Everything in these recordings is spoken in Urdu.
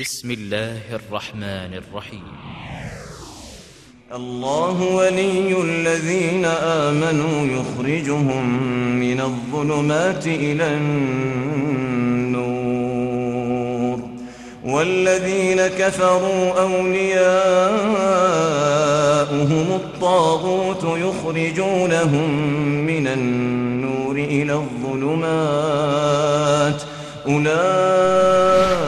بسم الله الرحمن الرحيم. الله ولي الذين آمنوا يخرجهم من الظلمات إلى النور والذين كفروا أولياؤهم الطاغوت يخرجونهم من النور إلى الظلمات أولئك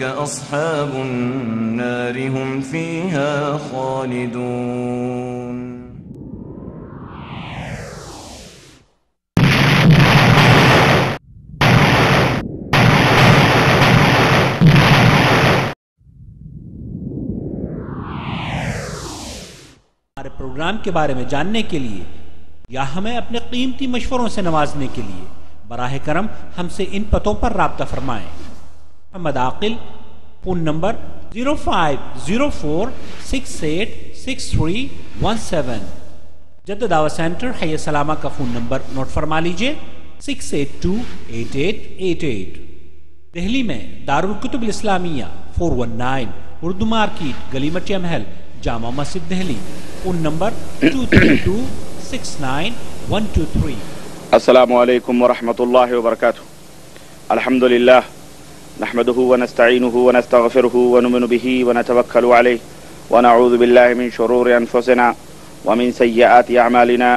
أصحاب النار هم فيها خالدون. ہمارے پروگرام کے بارے میں جاننے کے لیے یا ہمیں اپنے قیمتی مشوروں سے نوازنے کے لیے براہ کرم ہم سے ان پتوں پر رابطہ فرمائیں. محمد عاقل، فون نمبر 0504686317. جدہ دعوت سینٹر حی سلامہ کا فون نمبر نوٹ فرما لیجئے 6828888. دہلی میں دارالکتب الاسلامیہ 419 اردو مارکیٹ، گلی مٹیا محل، جامع مسجد دہلی. Phone number 232691123. السلام علیکم ورحمۃ اللہ وبرکاتہ. الحمد للہ نحمده ونستعینه ونستغفره ونؤمن به ونتوکل علیہ ونعوذ باللہ من شرور انفسنا ومن سیئات اعمالنا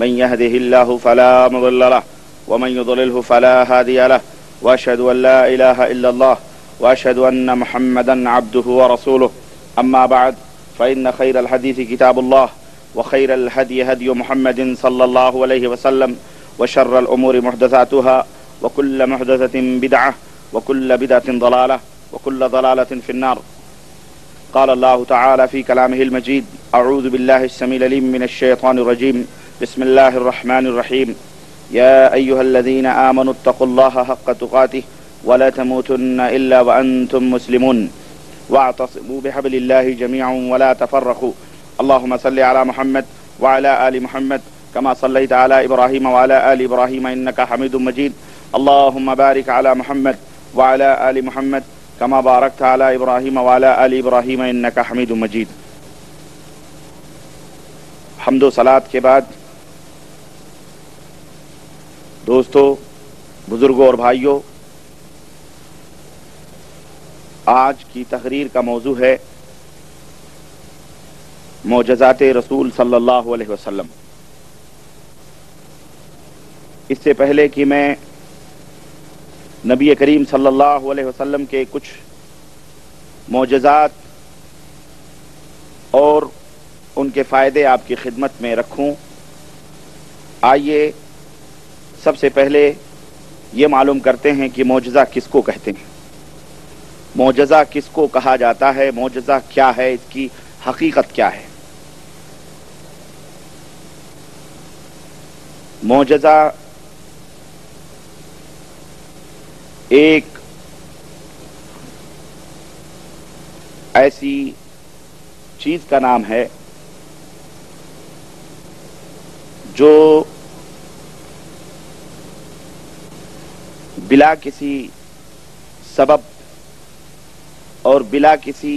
من يهده الله فلا مضل له ومن يضلله فلا هادي له واشهد ان لا اله الا الله واشهد ان محمدا عبده ورسوله. اما بعد فان خير الحديث كتاب الله وخير الهدي هدي محمد صلى الله عليه وسلم وشر الأمور محدثاتها وكل محدثة بدعة وكل بدعة ضلالة وكل ضلالة في النار. قال الله تعالى في كلامه المجيد: أعوذ بالله السميع العليم من الشيطان الرجيم. بسم الله الرحمن الرحيم. يا أيها الذين آمنوا اتقوا الله حق تقاته ولا تموتن إلا وأنتم مسلمون واعتصموا بحبل الله جميعا ولا تفرقوا. اللهم صل على محمد وعلى آل محمد كما صليت على إبراهيم وعلى آل إبراهيم إنك حميد مجيد. اللهم بارك على محمد وعلى آل محمد كما باركت على إبراهيم وعلى آل إبراهيم إنك حميد مجيد. حمد و صلات کے بعد دوستو، بزرگوں اور بھائیوں، آج کی تقریر کا موضوع ہے معجزات رسول صلی اللہ علیہ وسلم. اس سے پہلے کہ میں نبی کریم صلی اللہ علیہ وسلم کے کچھ معجزات اور ان کے فائدے آپ کی خدمت میں رکھوں، آئیے سب سے پہلے یہ معلوم کرتے ہیں کہ معجزہ کس کو کہتے ہیں، معجزہ کس کو کہا جاتا ہے، معجزہ کیا ہے، اس کی حقیقت کیا ہے. معجزہ ایک ایسی چیز کا نام ہے جو بلا کسی سبب اور بلا کسی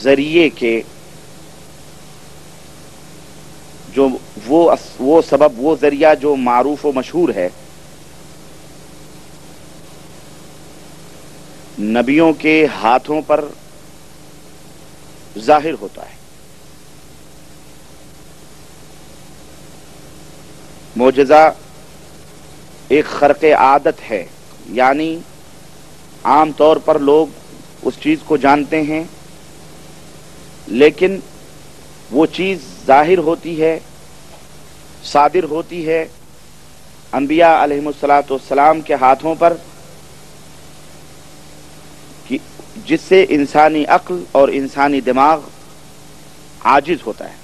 ذریعے کے جو وہ سبب، وہ ذریعہ جو معروف و مشہور ہے، نبیوں کے ہاتھوں پر ظاہر ہوتا ہے. معجزہ ایک خرق عادت ہے، یعنی عام طور پر لوگ اس چیز کو جانتے ہیں، لیکن وہ چیز ظاہر ہوتی ہے، صادر ہوتی ہے انبیاء علیہم الصلاۃ کے ہاتھوں پر، جس سے انسانی عقل اور انسانی دماغ عاجز ہوتا ہے.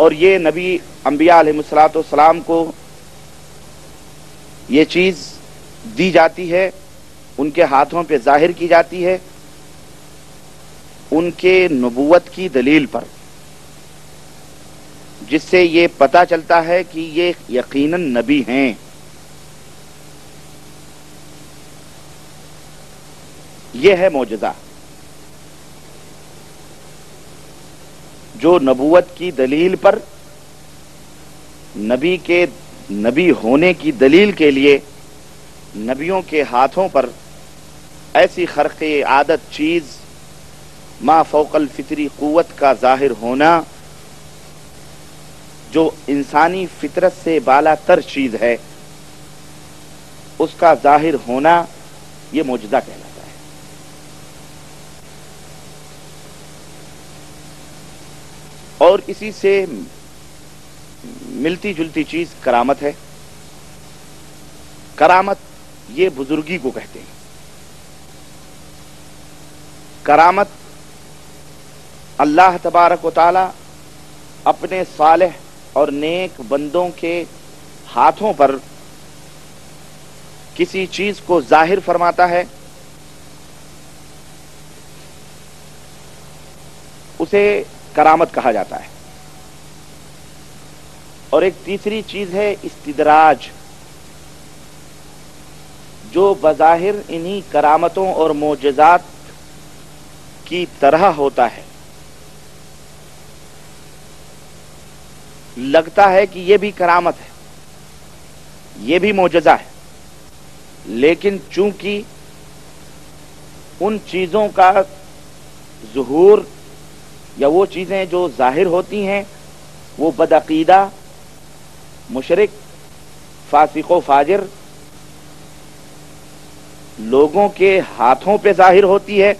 اور یہ انبیاء علیہم الصلاۃ کو یہ چیز دی جاتی ہے، ان کے ہاتھوں پہ ظاہر کی جاتی ہے، ان کے نبوت کی دلیل پر، جس سے یہ پتہ چلتا ہے کہ یہ یقیناً نبی ہیں. یہ ہے معجزہ، جو نبوت کی دلیل پر، نبی کے نبی ہونے کی دلیل کے لیے نبیوں کے ہاتھوں پر ایسی خرق عادت چیز ما فوق الفطری قوت کا ظاہر ہونا، جو انسانی فطرت سے بالا تر چیز ہے، اس کا ظاہر ہونا، یہ معجزہ کہلاتا ہے۔ اور اسی سے ملتی جلتی چیز کرامت ہے۔ کرامت یہ بزرگی کو کہتے ہیں۔ کرامت اللہ تبارک و تعالی اپنے صالح اور نیک بندوں کے ہاتھوں پر کسی چیز کو ظاہر فرماتا ہے، اسے کرامت کہا جاتا ہے۔ اور ایک تیسری چیز ہے استدراج، جو بظاہر انہی کرامتوں اور معجزات کی طرح ہوتا ہے، لگتا ہے کہ یہ بھی کرامت ہے، یہ بھی معجزہ ہے، لیکن چونکہ ان چیزوں کا ظہور یا وہ چیزیں جو ظاہر ہوتی ہیں وہ بدعقیدہ، مشرک، فاسق و فاجر لوگوں کے ہاتھوں پہ ظاہر ہوتی ہے،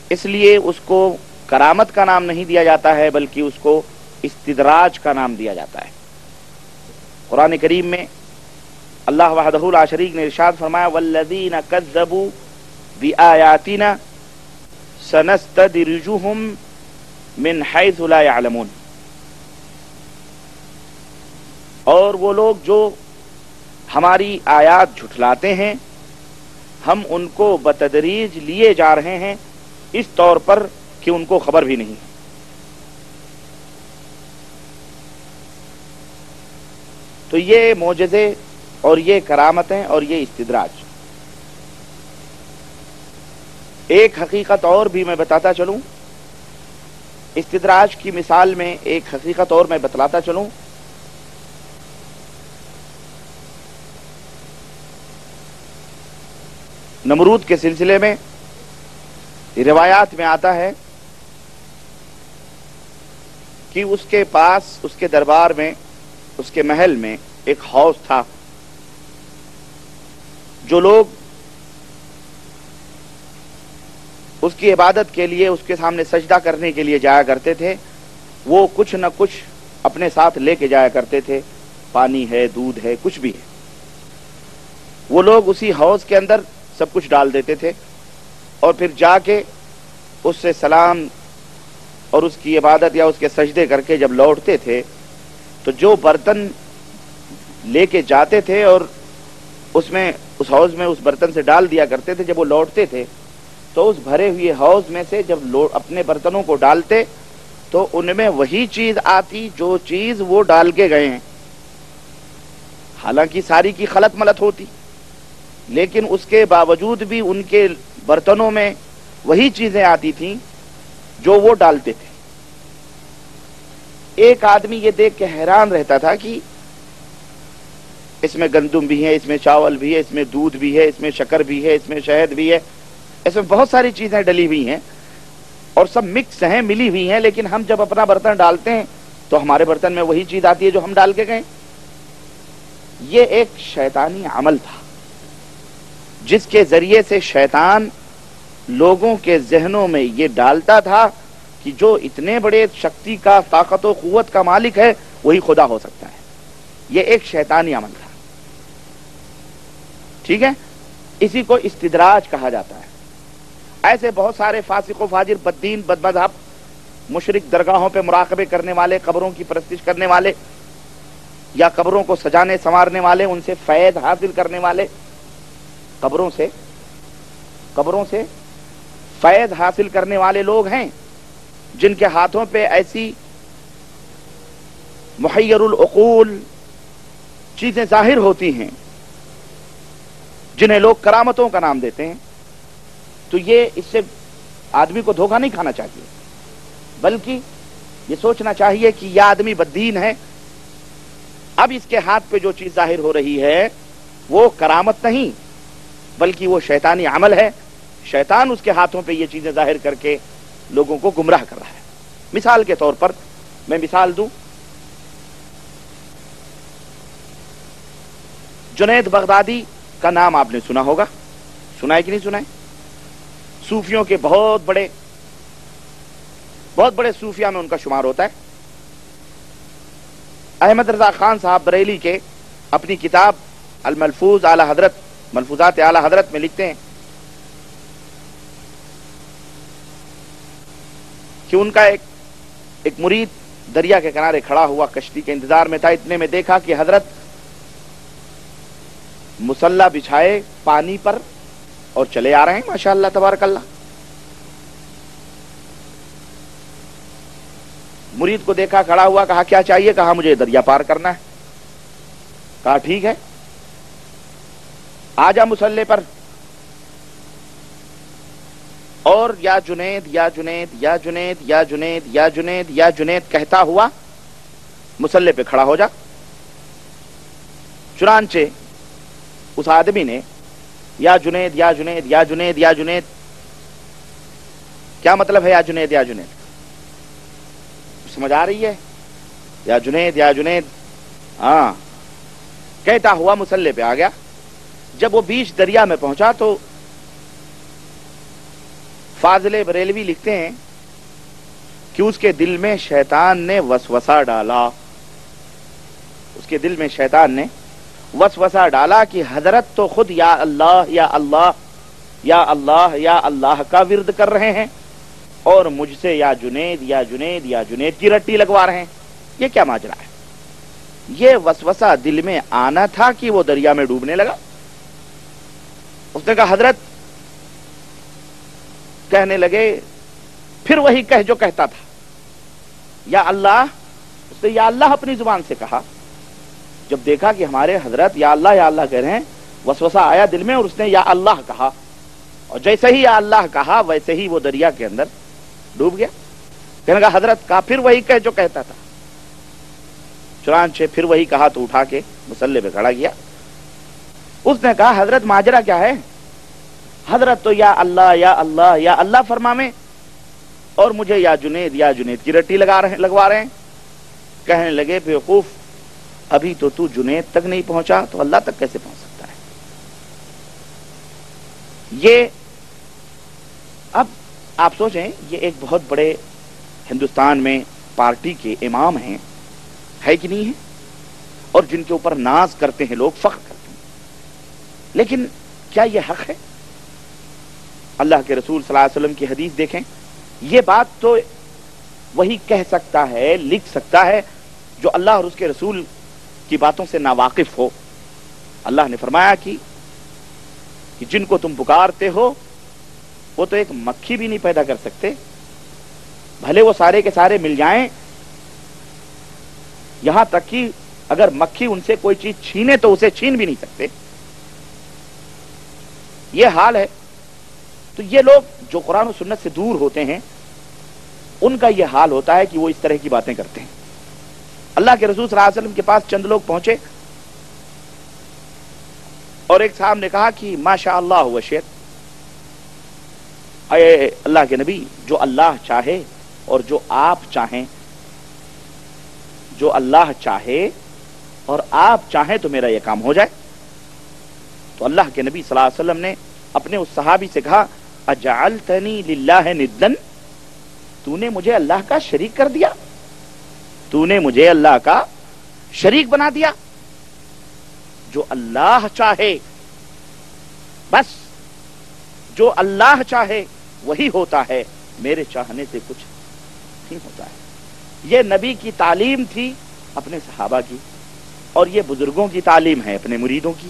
اس لیے اس کو کرامت کا نام نہیں دیا جاتا ہے، بلکہ اس کو استدراج کا نام دیا جاتا ہے۔ قرآن کریم میں اللہ وحدہ لا شریک نے ارشاد فرمایا والذین کذبوا بآیاتنا سنستدرجهم من حیث لا یعلمون، اور وہ لوگ جو ہماری آیات جھٹلاتے ہیں ہم ان کو بتدریج لیے جا رہے ہیں اس طور پر کہ ان کو خبر بھی نہیں۔ تو یہ معجزے اور یہ کرامتیں اور یہ استدراج۔ ایک حقیقت اور بھی میں بتاتا چلوں، استدراج کی مثال میں ایک حقیقت اور میں بتلاتا چلوں۔ نمرود کے سلسلے میں روایات میں آتا ہے کہ اس کے پاس، اس کے دربار میں، اس کے محل میں ایک حوض تھا۔ جو لوگ اس کی عبادت کے لیے، اس کے سامنے سجدہ کرنے کے لیے جایا کرتے تھے، وہ کچھ نہ کچھ اپنے ساتھ لے کے جایا کرتے تھے، پانی ہے، دودھ ہے، کچھ بھی ہے۔ وہ لوگ اسی حوض کے اندر سب کچھ ڈال دیتے تھے اور پھر جا کے اس سے سلام اور اس کی عبادت یا اس کے سجدے کر کے جب لوٹتے تھے تو جو برتن لے کے جاتے تھے اور اس حوض میں اس برتن سے ڈال دیا کرتے تھے، جب وہ لوٹتے تھے تو اس بھرے ہوئے حوض میں سے جب اپنے برتنوں کو ڈالتے تو ان میں وہی چیز آتی جو چیز وہ ڈال کے گئے ہیں، حالانکہ ساری کی خلط ملط ہوتی، لیکن اس کے باوجود بھی ان کے برتنوں میں وہی چیزیں آتی تھیں جو وہ ڈالتے تھے۔ ایک آدمی یہ دیکھ کے حیران رہتا تھا کہ اس میں گندم بھی ہے، اس میں چاول بھی ہے، اس میں دودھ بھی ہے، اس میں شکر بھی ہے، اس میں شہد بھی ہے، اس میں بہت ساری چیزیں ڈلی ہوئی ہیں اور سب مکس ہیں، ملی ہوئی ہیں، لیکن ہم جب اپنا برتن ڈالتے ہیں تو ہمارے برتن میں وہی چیز آتی ہے جو ہم ڈال کے گئے۔ یہ ایک شیطانی عمل تھا جس کے ذریعے سے شیطان لوگوں کے ذہنوں میں یہ ڈالتا تھا کہ جو اتنے بڑے شکتی کا، طاقت و قوت کا مالک ہے وہی خدا ہو سکتا ہے۔ یہ ایک شیطانی عمل تھا، ٹھیک ہے؟ اسی کو استدراج کہا جاتا ہے۔ ایسے بہت سارے فاسق و فاجر، بددین، بد مذہب، مشرک، درگاہوں پہ مراقبے کرنے والے، قبروں کی پرستش کرنے والے یا قبروں کو سجانے سنوارنے والے، ان سے فیض حاصل کرنے والے، قبروں سے فیض حاصل کرنے والے لوگ ہیں جن کے ہاتھوں پہ ایسی محیر العقول چیزیں ظاہر ہوتی ہیں جنہیں لوگ کرامتوں کا نام دیتے ہیں، تو یہ اس سے آدمی کو دھوکہ نہیں کھانا چاہیے، بلکہ یہ سوچنا چاہیے کہ یہ آدمی بددین ہے، اب اس کے ہاتھ پہ جو چیز ظاہر ہو رہی ہے وہ کرامت نہیں بلکہ وہ شیطانی عمل ہے، شیطان اس کے ہاتھوں پہ یہ چیزیں ظاہر کر کے لوگوں کو گمراہ کر رہا ہے۔ مثال کے طور پر میں مثال دوں، جنید بغدادی کا نام آپ نے سنا ہوگا، سنا ہے کہ نہیں سنا ہے؟ صوفیوں کے بہت بڑے صوفیہ میں ان کا شمار ہوتا ہے۔ احمد رضا خان صاحب بریلی کے اپنی کتاب الملفوظ اعلی حضرت، ملفوظات اعلی حضرت میں لکھتے ہیں کہ ان کا ایک مرید دریا کے کنارے کھڑا ہوا، کشتی کے انتظار میں تھا، اتنے میں دیکھا کہ حضرت مصلی بچھائے پانی پر اور چلے آ رہے ہیں، ماشاءاللہ تبارک اللہ۔ مرید کو دیکھا کھڑا ہوا، کہا کیا چاہیے؟ کہا مجھے دریا پار کرنا ہے۔ کہا ٹھیک ہے، آ جا مصلی پر، اور یا جنید یا جنید یا جنید یا جنید یا جنید یا جنید کہتا ہوا مصلی پہ کھڑا ہو جا۔ چنانچہ اس آدمی نے یا جنید یا جنید یا جنید یا جنید، کیا مطلب ہے یا جنید یا جنید؟ سمجھ آ رہی ہے؟ یا جنید یا جنید، ہاں، کہتا ہوا مصلی پہ آ گیا۔ جب وہ بیچ دریا میں پہنچا تو فاضل بریلوی لکھتے ہیں کہ اس کے دل میں شیطان نے وسوسہ ڈالا، اس کے دل میں شیطان نے وسوسہ ڈالا کہ حضرت تو خود یا اللہ یا اللہ یا اللہ یا اللہ کا ورد کر رہے ہیں اور مجھ سے یا جنید یا جنید یا جنید کی رٹی لگوا رہے ہیں، یہ کیا ماجرا ہے؟ یہ وسوسہ دل میں آنا تھا کہ وہ دریا میں ڈوبنے لگا۔ اس نے کہا حضرت، کہنے لگے پھر وہی کہہ جو کہتا تھا یا اللہ۔ اس نے یا اللہ اپنی زبان سے کہا۔ جب دیکھا کہ ہمارے حضرت یا اللہ کہہ رہے ہیں، وسوسہ آیا دل میں اور اس نے یا اللہ کہا، اور جیسے ہی یا اللہ کہا ویسے ہی وہ دریا کے اندر ڈوب گیا۔ کہنے لگا حضرت کہا پھر وہی کہہ جو کہتا تھا۔ چنانچہ پھر وہی کہا تو اٹھا کے مصلی پہ کھڑا کیا۔ اس نے کہا حضرت ماجرا کیا ہے؟ حضرت تو یا اللہ فرمامے اور مجھے یا جنید کی رٹی لگوا رہے ہیں۔ کہنے لگے بیوقوف، ابھی تو جنید تک نہیں پہنچا تو اللہ تک کیسے پہنچ سکتا ہے؟ یہ اب آپ سوچیں، یہ ایک بہت بڑے ہندوستان میں پارٹی کے امام ہیں، ہے کہ نہیں ہے؟ اور جن کے اوپر ناز کرتے ہیں لوگ، فخر کرتے ہیں، لیکن کیا یہ حق ہے؟ اللہ کے رسول صلی اللہ علیہ وسلم کی حدیث دیکھیں، یہ بات تو وہی کہہ سکتا ہے، لکھ سکتا ہے جو اللہ اور اس کے رسول کی باتوں سے ناواقف ہو۔ اللہ نے فرمایا کہ جن کو تم پکارتے ہو وہ تو ایک مکھی بھی نہیں پیدا کر سکتے، بھلے وہ سارے کے سارے مل جائیں، یہاں تک کہ اگر مکھی ان سے کوئی چیز چھینے تو اسے چھین بھی نہیں سکتے۔ یہ حال ہے۔ تو یہ لوگ جو قرآن و سنت سے دور ہوتے ہیں ان کا یہ حال ہوتا ہے کہ وہ اس طرح کی باتیں کرتے ہیں۔ اللہ کے رسول صلی اللہ علیہ وسلم کے پاس چند لوگ پہنچے اور ایک صاحب نے کہا کہ ماشاء اللہ ہوا شیخ، اے اللہ کے نبی، جو اللہ چاہے اور جو آپ چاہیں، جو اللہ چاہے اور آپ چاہیں تو میرا یہ کام ہو جائے۔ تو اللہ کے نبی صلی اللہ علیہ وسلم نے اپنے اس صحابی سے کہا اجعلتنی للہ ندن، تو نے مجھے اللہ کا شریک کر دیا، تو نے مجھے اللہ کا شریک بنا دیا۔ جو اللہ چاہے، بس جو اللہ چاہے وہی ہوتا ہے، میرے چاہنے سے کچھ نہیں ہوتا ہے۔ یہ نبی کی تعلیم تھی اپنے صحابہ کی، اور یہ بزرگوں کی تعلیم ہے اپنے مریدوں کی۔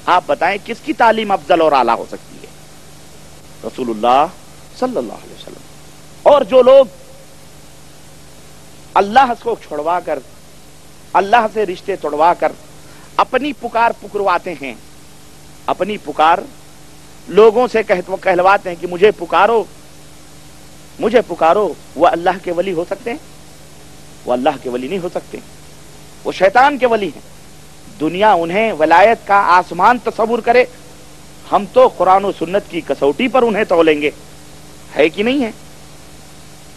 آپ بتائیں کس کی تعلیم افضل اور اعلیٰ ہو سکتی ہے؟ رسول اللہ صلی اللہ علیہ وسلم۔ اور جو لوگ اللہ کو چھوڑوا کر، اللہ سے رشتے توڑوا کر اپنی پکار پکرواتے ہیں، اپنی پکار لوگوں سے کہلواتے ہیں کہ مجھے پکارو مجھے پکارو، وہ اللہ کے ولی ہو سکتے ہیں؟ وہ اللہ کے ولی نہیں ہو سکتے، وہ شیطان کے ولی ہیں۔ دنیا انہیں ولایت کا آسمان تصور کرے، ہم تو قرآن و سنت کی کسوٹی پر انہیں تولیں گے، ہے کہ نہیں ہے؟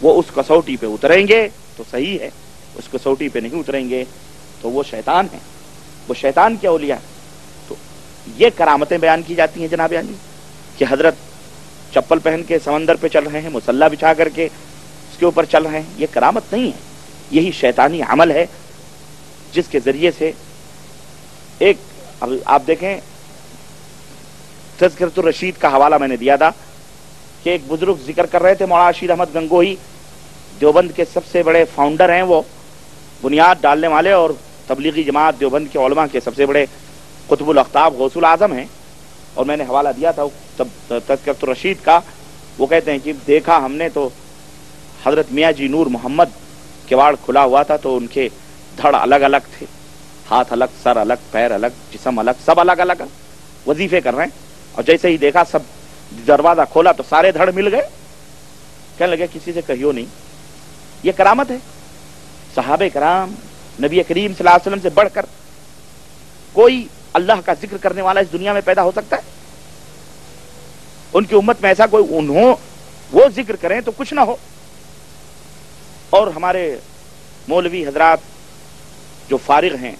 وہ اس کسوٹی پہ اتریں گے تو صحیح ہے، اس کسوٹی پہ نہیں اتریں گے تو وہ شیطان ہیں، وہ شیطان کے اولیاء ہیں۔ تو یہ کرامتیں بیان کی جاتی ہیں جناب عالی کہ حضرت چپل پہن کے سمندر پہ چل رہے ہیں، مصلی بچھا کر کے اس کے اوپر چل رہے ہیں، یہ کرامت نہیں ہے، یہی شیطانی عمل ہے جس کے ذریعے سے ایک آپ دیکھیں تذکرۃ الرشید کا حوالہ میں نے دیا تھا کہ ایک بزرگ ذکر کر رہے تھے، مولانا رشید احمد گنگوہی دیوبند کے سب سے بڑے فاؤنڈر ہیں، وہ بنیاد ڈالنے والے اور تبلیغی جماعت دیوبند کے علماء کے سب سے بڑے قطب الاقطاب غوث الاعظم ہیں، اور میں نے حوالہ دیا تھا تذکرۃ الرشید کا۔ وہ کہتے ہیں کہ دیکھا ہم نے تو حضرت میاں جی نور محمد کواڑ کھلا ہوا تھا تو ان کے دھڑ الگ الگ تھے، ہاتھ الگ، سر الگ، پیر الگ، جسم الگ، سب الگ الگ وظیفے کر رہے ہیں، اور جیسے ہی دیکھا سب دروازہ کھولا تو سارے دھڑ مل گئے، کہنے لگے کسی سے کہیو نہیں۔ یہ کرامت ہے۔ صحابہ کرام نبی کریم صلی اللہ علیہ وسلم سے بڑھ کر کوئی اللہ کا ذکر کرنے والا اس دنیا میں پیدا ہو سکتا ہے؟ ان کی امت میں ایسا کوئی وہ ذکر کریں تو کچھ نہ ہو۔ اور ہمارے مولوی حضرات جو فارغ ہیں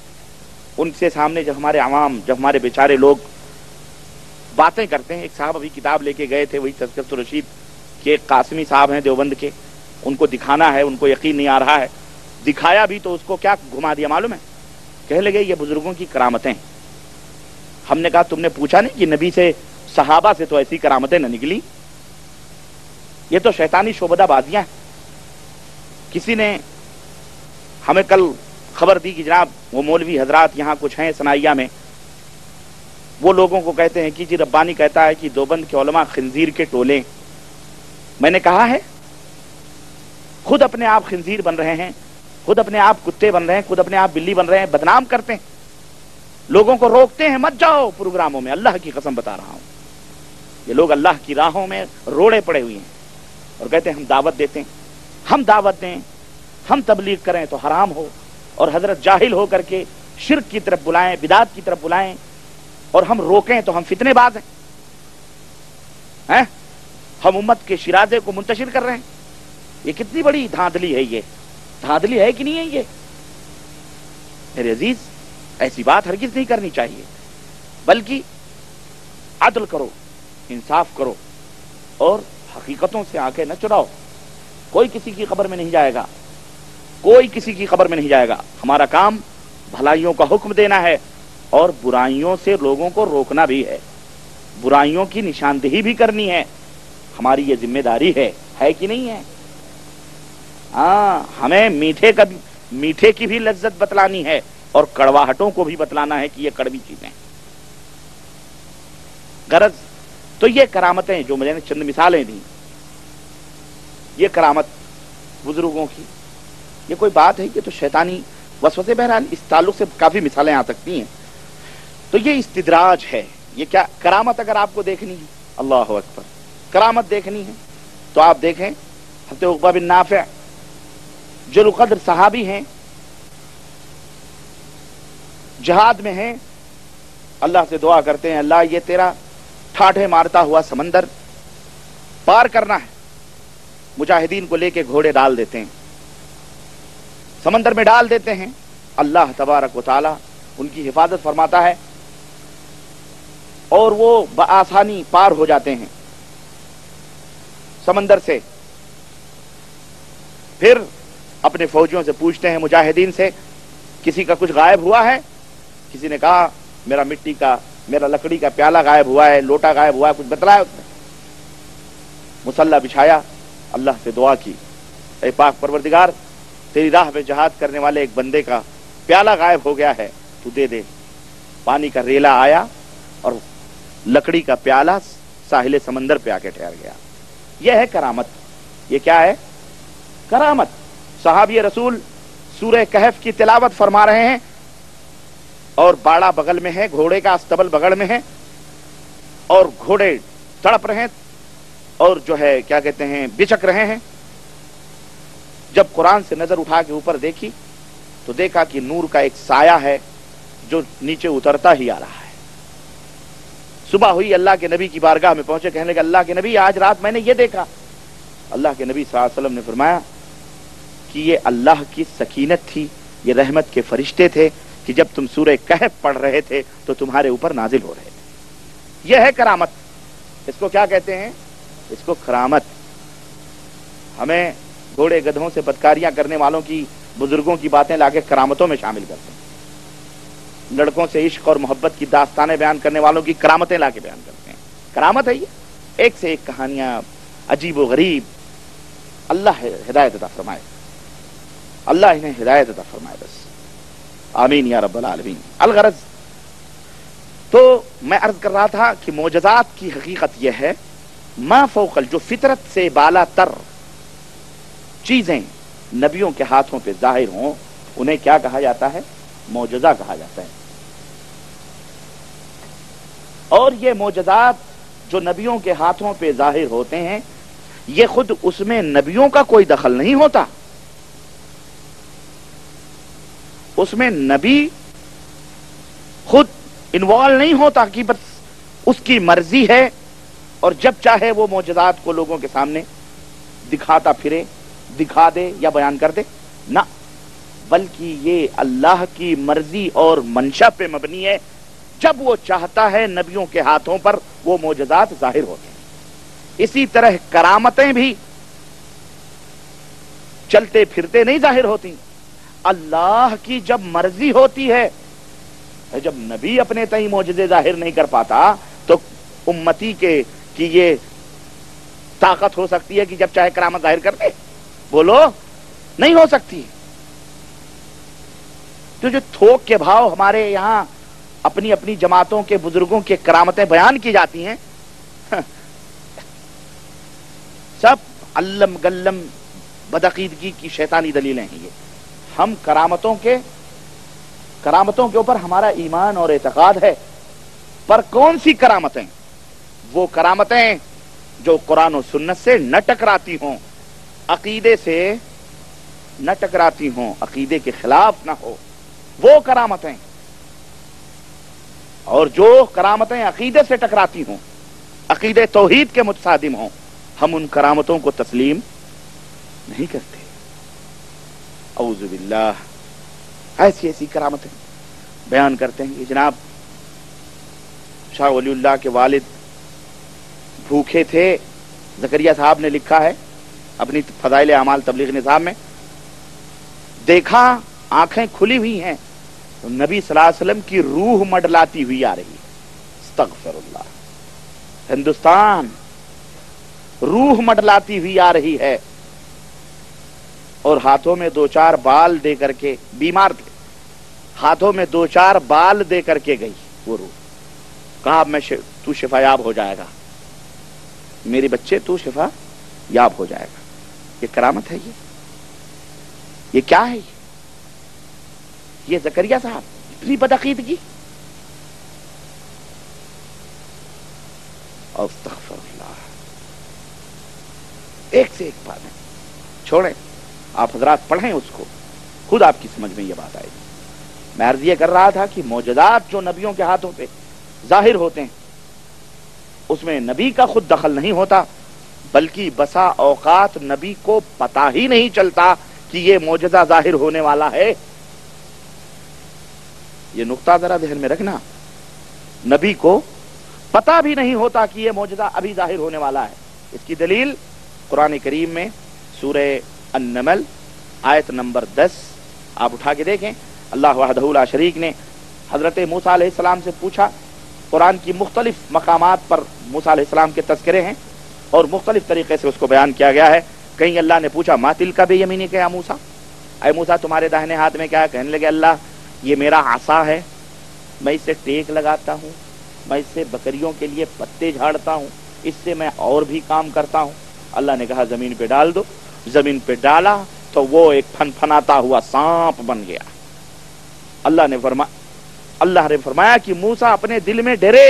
ان سے سامنے جب ہمارے عوام، جب ہمارے بیچارے لوگ باتیں کرتے ہیں، ایک صاحب ابھی کتاب لے کے گئے تھے وہی تذکرۃ الرشید کے، ایک قاسمی صاحب ہیں دیوبند کے، ان کو دکھانا ہے، ان کو یقین نہیں آ رہا ہے، دکھایا بھی تو اس کو کیا گھما دیا معلوم ہے؟ کہنے لگے یہ بزرگوں کی کرامتیں ہیں۔ ہم نے کہا تم نے پوچھا نہیں کہ نبی سے، صحابہ سے تو ایسی کرامتیں نہ نکلی، یہ تو شیطانی شعبدہ بازیاں ہیں۔ کسی نے ہمیں کل خبر دی کہ جناب وہ مولوی حضرات یہاں کچھ ہیں سنائیہ میں، وہ لوگوں کو کہتے ہیں کہ جی ربانی کہتا ہے کہ دیوبند کے علماء خنزیر کے ٹولے۔ میں نے کہا ہے خود اپنے آپ خنزیر بن رہے ہیں، خود اپنے آپ کتے بن رہے ہیں، خود اپنے آپ بلی بن رہے ہیں، بدنام کرتے ہیں، لوگوں کو روکتے ہیں مت جاؤ پروگراموں میں، اللہ کی قسم بتا رہا ہوں یہ لوگ اللہ کی راہوں میں روڑے پڑے ہوئے ہیں، اور کہتے ہیں ہم دعوت دیتے ہیں، ہم دعوت دیں، ہم تبلیغ کریں تو حرام ہو، اور حضرت جاہل ہو کر کے شرک کی طرف بلائیں، بدعت کی طرف بلائیں، اور ہم روکیں تو ہم فتنے باز ہیں، ہم امت کے شرازے کو منتشر کر رہے ہیں۔ یہ کتنی بڑی دھاندلی ہے، یہ دھاندلی ہے کہ نہیں ہے؟ یہ میرے عزیز ایسی بات ہرگز نہیں کرنی چاہیے، بلکہ عدل کرو، انصاف کرو، اور حقیقتوں سے آنکھیں نہ چراؤ۔ کوئی کسی کی خبر میں نہیں جائے گا، کوئی کسی کی خبر میں نہیں جائے گا۔ ہمارا کام بھلائیوں کا حکم دینا ہے اور برائیوں سے لوگوں کو روکنا بھی ہے، برائیوں کی نشاندہی بھی کرنی ہے، ہماری یہ ذمہ داری ہے کہ نہیں ہے؟ ہاں، ہمیں میٹھے کی بھی لذت بتلانی ہے اور کڑواہٹوں کو بھی بتلانا ہے کہ یہ کڑوی چیزیں۔ غرض تو یہ کرامتیں جو میں نے چند مثالیں دی، یہ کرامت بزرگوں کی، یہ کوئی بات ہے؟ یہ تو شیطانی وسوسے، بہرحال اس تعلق سے کافی مثالیں آ سکتی ہیں۔ تو یہ استدراج ہے۔ یہ کیا کرامت اگر آپ کو دیکھنی ہے، اللہ اکبر، کرامت دیکھنی ہے تو آپ دیکھیں حضرت عقبہ بن نافع جو القدر صحابی ہیں، جہاد میں ہیں، اللہ سے دعا کرتے ہیں اللہ یہ تیرا ٹھاٹھے مارتا ہوا سمندر پار کرنا ہے، مجاہدین کو لے کے گھوڑے ڈال دیتے ہیں، سمندر میں ڈال دیتے ہیں، اللہ تبارک و تعالی ان کی حفاظت فرماتا ہے اور وہ بآسانی پار ہو جاتے ہیں سمندر سے۔ پھر اپنے فوجیوں سے پوچھتے ہیں، مجاہدین سے، کسی کا کچھ غائب ہوا ہے؟ کسی نے کہا میرا مٹی کا، میرا لکڑی کا پیالہ غائب ہوا ہے، لوٹا غائب ہوا ہے، کچھ بتلایا اس نے؟ مصلی بچھایا، اللہ سے دعا کی، اے پاک پروردگار تیری راہ میں جہاد کرنے والے ایک بندے کا پیالہ غائب ہو گیا ہے، تو دے دے۔ پانی کا ریلا آیا اور لکڑی کا پیالہ ساحل سمندر پہ آ کے ٹھہر گیا۔ یہ ہے کرامت۔ یہ کیا ہے؟ کرامت۔ صحابی رسول سورہ کہف کی تلاوت فرما رہے ہیں اور باڑا بغل میں ہے، گھوڑے کا استبل بغل میں ہے، اور گھوڑے تڑپ رہے ہیں اور جو ہے کیا کہتے ہیں بچک رہے ہیں. جب قرآن سے نظر اٹھا کے اوپر دیکھی تو دیکھا کہ نور کا ایک سایہ ہے جو نیچے اترتا ہی آ رہا ہے. صبح ہوئی, اللہ کے نبی کی بارگاہ میں پہنچے, کہنے لگے اللہ کے نبی آج رات میں نے یہ دیکھا. اللہ کے نبی صلی اللہ علیہ وسلم نے فرمایا کہ یہ اللہ کی سکینت تھی, یہ رحمت کے فرشتے تھے کہ جب تم سورہ کہف پڑھ رہے تھے تو تمہارے اوپر نازل ہو رہے تھے. یہ ہے کرامت. اس کو کیا کہتے ہیں؟ اس کو کرامت. ہمیں گھوڑے گدھوں سے بدکاریاں کرنے والوں کی, بزرگوں کی باتیں لا کے کرامتوں میں شامل کرتے ہیں. لڑکوں سے عشق اور محبت کی داستانیں بیان کرنے والوں کی کرامتیں لا کے بیان کرتے ہیں. کرامت ہے یہ, ایک سے ایک کہانیاں عجیب و غریب. اللہ ہدایت عطا فرمائے, اللہ انہیں ہدایت عطا فرمائے بس. آمین یا رب العالمین. الغرض تو میں عرض کر رہا تھا کہ معجزات کی حقیقت یہ ہے ما فوق جو فطرت سے بالا تر چیزیں نبیوں کے ہاتھوں پہ ظاہر ہوں انہیں کیا کہا جاتا ہے؟ معجزہ کہا جاتا ہے. اور یہ معجزات جو نبیوں کے ہاتھوں پہ ظاہر ہوتے ہیں یہ خود اس میں نبیوں کا کوئی دخل نہیں ہوتا. اس میں نبی خود انوالو نہیں ہوتا کہ بس اس کی مرضی ہے اور جب چاہے وہ معجزات کو لوگوں کے سامنے دکھاتا پھرے, دکھا دے یا بیان کر دے. نہ, بلکہ یہ اللہ کی مرضی اور منشا پہ مبنی ہے. جب وہ چاہتا ہے نبیوں کے ہاتھوں پر وہ معجزات ظاہر ہوتے ہیں. اسی طرح کرامتیں بھی چلتے پھرتے نہیں ظاہر ہوتی. اللہ کی جب مرضی ہوتی ہے, جب نبی اپنے تئیں معجزے ظاہر نہیں کر پاتا تو امتی کی یہ طاقت ہو سکتی ہے کہ جب چاہے کرامت ظاہر کر دے؟ بولو, نہیں ہو سکتی. تو جو تھوک کے بھاؤ ہمارے یہاں اپنی اپنی جماعتوں کے بزرگوں کے کرامتیں بیان کی جاتی ہیں سب علم گلم بدعقیدگی کی شیطانی دلیلیں ہیں. یہ ہم کرامتوں کے اوپر ہمارا ایمان اور اعتقاد ہے. پر کون سی کرامتیں؟ وہ کرامتیں جو قرآن و سنت سے نہ ٹکراتی ہوں, عقیدے سے نہ ٹکراتی ہوں, عقیدے کے خلاف نہ ہو, وہ کرامتیں. اور جو کرامتیں عقیدے سے ٹکراتی ہوں, عقیدے توحید کے متصادم ہوں, ہم ان کرامتوں کو تسلیم نہیں کرتے. اعوذ باللہ. ایسی کرامتیں بیان کرتے ہیں کہ جناب شاہ ولی اللہ کے والد بھوکے تھے. زکریا صاحب نے لکھا ہے اپنی فضائل اعمال تبلیغ نظام میں, دیکھا آنکھیں کھلی ہوئی ہیں تو نبی صلی اللہ علیہ وسلم کی روح مڈلاتی ہوئی آ رہی ہے. استغفر اللہ. ہندوستان روح مڈلاتی ہوئی آ رہی ہے اور ہاتھوں میں 2-4 بال دے کر کے, بیمار تھے, ہاتھوں میں 2-4 بال دے کر کے گئی وہ روح. کہا تو شفا یاب ہو جائے گا, میرے بچے تو شفا یاب ہو جائے گا. یہ کرامت ہے. یہ کیا ہے؟ یہ زکریا صاحب اتنی بدعقیدگی. استغفر اللہ. ایک سے ایک بات ہے, چھوڑیں آپ حضرات پڑھیں اس کو, خود آپ کی سمجھ میں یہ بات آئے گی. میں عرض یہ کر رہا تھا کہ معجزات جو نبیوں کے ہاتھوں پہ ظاہر ہوتے ہیں اس میں نبی کا خود دخل نہیں ہوتا, بلکہ بسا اوقات نبی کو پتا ہی نہیں چلتا کہ یہ معجزہ ظاہر ہونے والا ہے. یہ نقطہ ذرا ذہن میں رکھنا. نبی کو پتا بھی نہیں ہوتا کہ یہ معجزہ ابھی ظاہر ہونے والا ہے. اس کی دلیل قرآن کریم میں سورہ النمل آیت نمبر 10 آپ اٹھا کے دیکھیں. اللہ وحدہ لا شریک نے حضرت موسیٰ علیہ السلام سے پوچھا. قرآن کی مختلف مقامات پر موسیٰ علیہ السلام کے تذکرے ہیں اور مختلف طریقے سے اس کو بیان کیا گیا ہے. کہیں اللہ نے پوچھا ما تلک بیمینک یا موسیٰ, اے موسیٰ تمہارے داہنے ہاتھ میں کیا ہے؟ کہنے لگے اللہ یہ میرا عصا ہے, میں اس سے ٹیک لگاتا ہوں, میں اس سے بکریوں کے لیے پتے جھاڑتا ہوں, اس سے میں اور بھی کام کرتا ہوں. اللہ نے کہا زمین پہ ڈال دو. زمین پہ ڈالا تو وہ ایک پھنپھناتا ہوا سانپ بن گیا. اللہ نے فرمایا کہ موسیٰ اپنے دل میں ڈرے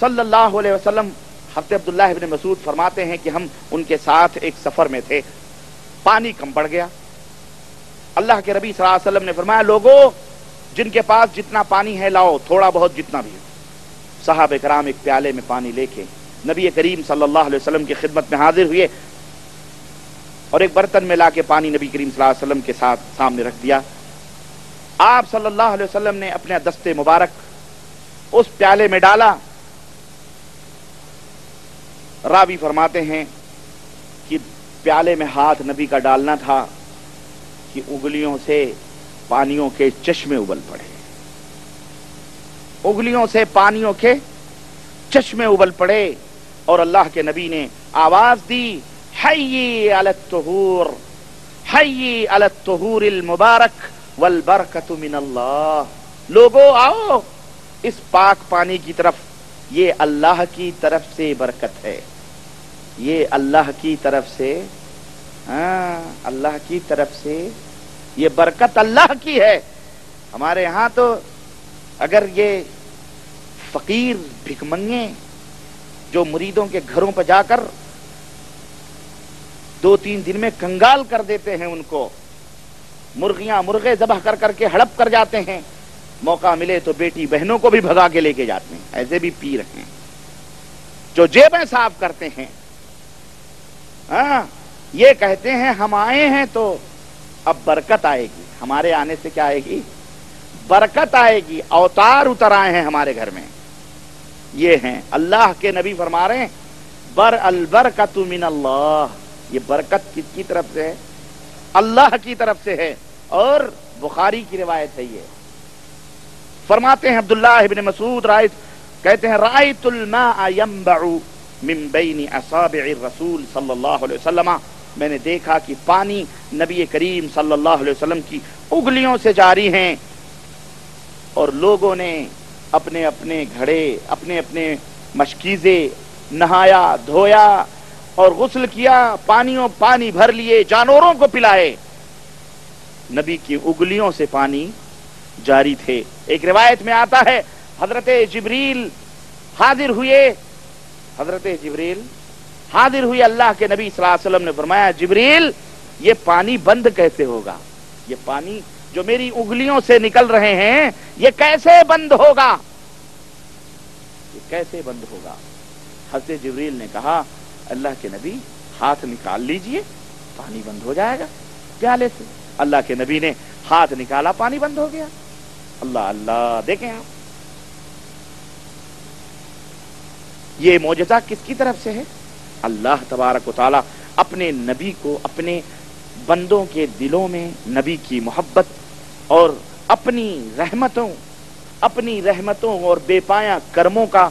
صلی اللہ علیہ وسلم حضرت عبداللہ ابن مسعود فرماتے ہیں کہ ہم ان کے ساتھ ایک سفر میں تھے، پانی کم پڑ گیا۔ اللہ کے نبی صلی اللہ علیہ وسلم نے فرمایا لوگوں جن کے پاس جتنا پانی ہے لاؤ، تھوڑا بہت جتنا بھی ہے۔ صحابہ کرام ایک پیالے میں پانی لے کے نبی کریم صلی اللہ علیہ وسلم کی خدمت میں حاضر ہوئے اور ایک برتن میں لا کے پانی نبی کریم صلی اللہ علیہ وسلم کے ساتھ سامنے رکھ دیا۔ آپ صلی اللہ علیہ وسلم نے اپنے دست مبارک اس پیالے میں ڈالا۔ راوی فرماتے ہیں کہ پیالے میں ہاتھ نبی کا ڈالنا تھا کہ انگلیوں سے پانیوں کے چشمے ابل پڑے، انگلیوں سے پانیوں کے چشمے ابل پڑے، اور اللہ کے نبی نے آواز دی حی علی الطہور، حی علی الطہور المبارک والبرکۃ من اللہ، لوگوں آؤ اس پاک پانی کی طرف، یہ اللہ کی طرف سے برکت ہے، یہ اللہ کی طرف سے، اللہ کی طرف سے یہ برکت اللہ کی ہے۔ ہمارے ہاں تو اگر یہ فقیر بھکمنگے جو مریدوں کے گھروں پہ جا کر 2-3 دن میں کنگال کر دیتے ہیں، ان کو مرغیاں مرغے ذبح کر کر کے ہڑپ کر جاتے ہیں، موقع ملے تو بیٹی بہنوں کو بھی بھگا کے لے کے جاتے ہیں، ایسے بھی پیر ہیں جو جیبیں صاف کرتے ہیں۔ یہ کہتے ہیں ہم آئے ہیں تو اب برکت آئے گی، ہمارے آنے سے کیا آئے گی؟ برکت آئے گی، اوتار اتر آئے ہیں ہمارے گھر میں۔ یہ ہیں اللہ کے نبی فرما رہے ہیں بر البرکۃ من اللہ، یہ برکت کس کی طرف سے ہے؟ اللہ کی طرف سے ہے، اور بخاری کی روایت ہے۔ یہ فرماتے ہیں عبداللہ ابن مسعود کہتے ہیں رأیت الماء ينبع من بین اصابع الرسول صلی اللہ علیہ وسلم، میں نے دیکھا کہ پانی نبی کریم صلی اللہ علیہ وسلم کی انگلیوں سے جاری ہیں، اور لوگوں نے اپنے اپنے گھڑے، اپنے اپنے مشکیزے نہایا دھویا اور غسل کیا، پانی بھر لیے، جانوروں کو پلائے، نبی کی انگلیوں سے پانی جاری تھے۔ ایک روایت میں آتا ہے حضرت جبریل حاضر ہوئے، اللہ کے نبی صلی اللہ علیہ وسلم نے فرمایا جبریل یہ پانی بند کیسے ہوگا؟ یہ پانی جو میری انگلیوں سے نکل رہے ہیں یہ کیسے بند ہوگا؟ یہ کیسے بند ہوگا؟ حضرت جبریل نے کہا اللہ کے نبی ہاتھ نکال لیجئے، پانی بند ہو جائے گا پیالے سے۔ اللہ کے نبی نے ہاتھ نکالا، پانی بند ہو گیا۔ اللہ اللہ، دیکھیں آپ یہ معجزہ کس کی طرف سے ہے؟ اللہ تبارک و تعالی اپنے نبی کو اپنے بندوں کے دلوں میں نبی کی محبت اور اپنی رحمتوں اور بے پایا کرموں کا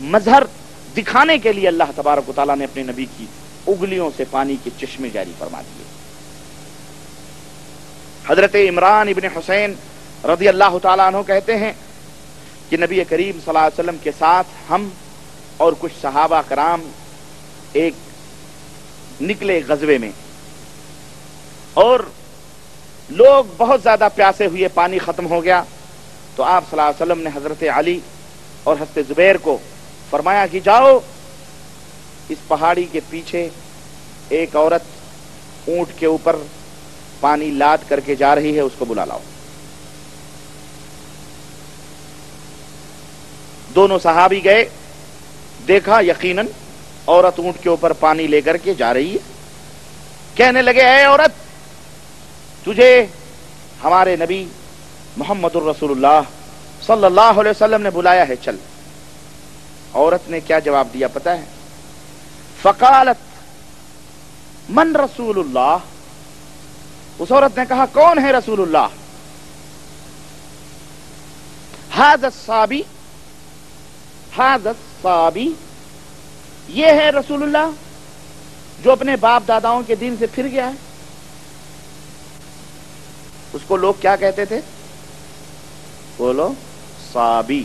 مظہر دکھانے کے لیے اللہ تبارک و تعالی نے اپنے نبی کی انگلیوں سے پانی کے چشمے جاری فرما دیے۔ حضرت عمران ابن حسین رضی اللہ تعالیٰ عنہ کہتے ہیں کہ نبی کریم صلی اللہ علیہ وسلم کے ساتھ ہم اور کچھ صحابہ کرام ایک نکلے غزوے میں، اور لوگ بہت زیادہ پیاسے ہوئے، پانی ختم ہو گیا، تو آپ صلی اللہ علیہ وسلم نے حضرت علی اور حضرت زبیر کو فرمایا کہ جاؤ اس پہاڑی کے پیچھے ایک عورت اونٹ کے اوپر پانی لاد کر کے جا رہی ہے، اس کو بلا لاؤ۔ دونوں صحابی گئے، دیکھا یقیناً عورت اونٹ کے اوپر پانی لے کر کے جا رہی ہے۔ کہنے لگے اے عورت، تجھے ہمارے نبی محمد الرسول اللہ صلی اللہ علیہ وسلم نے بلایا ہے، چل۔ عورت نے کیا جواب دیا پتہ ہے؟ فقالت من رسول اللہ، اس عورت نے کہا کون ہے رسول اللہ؟ ھذا الصابی، ھذا الصابی، یہ ہے رسول اللہ جو اپنے باپ داداؤں کے دین سے پھر گیا ہے۔ اس کو لوگ کیا کہتے تھے؟ بولو، صابی۔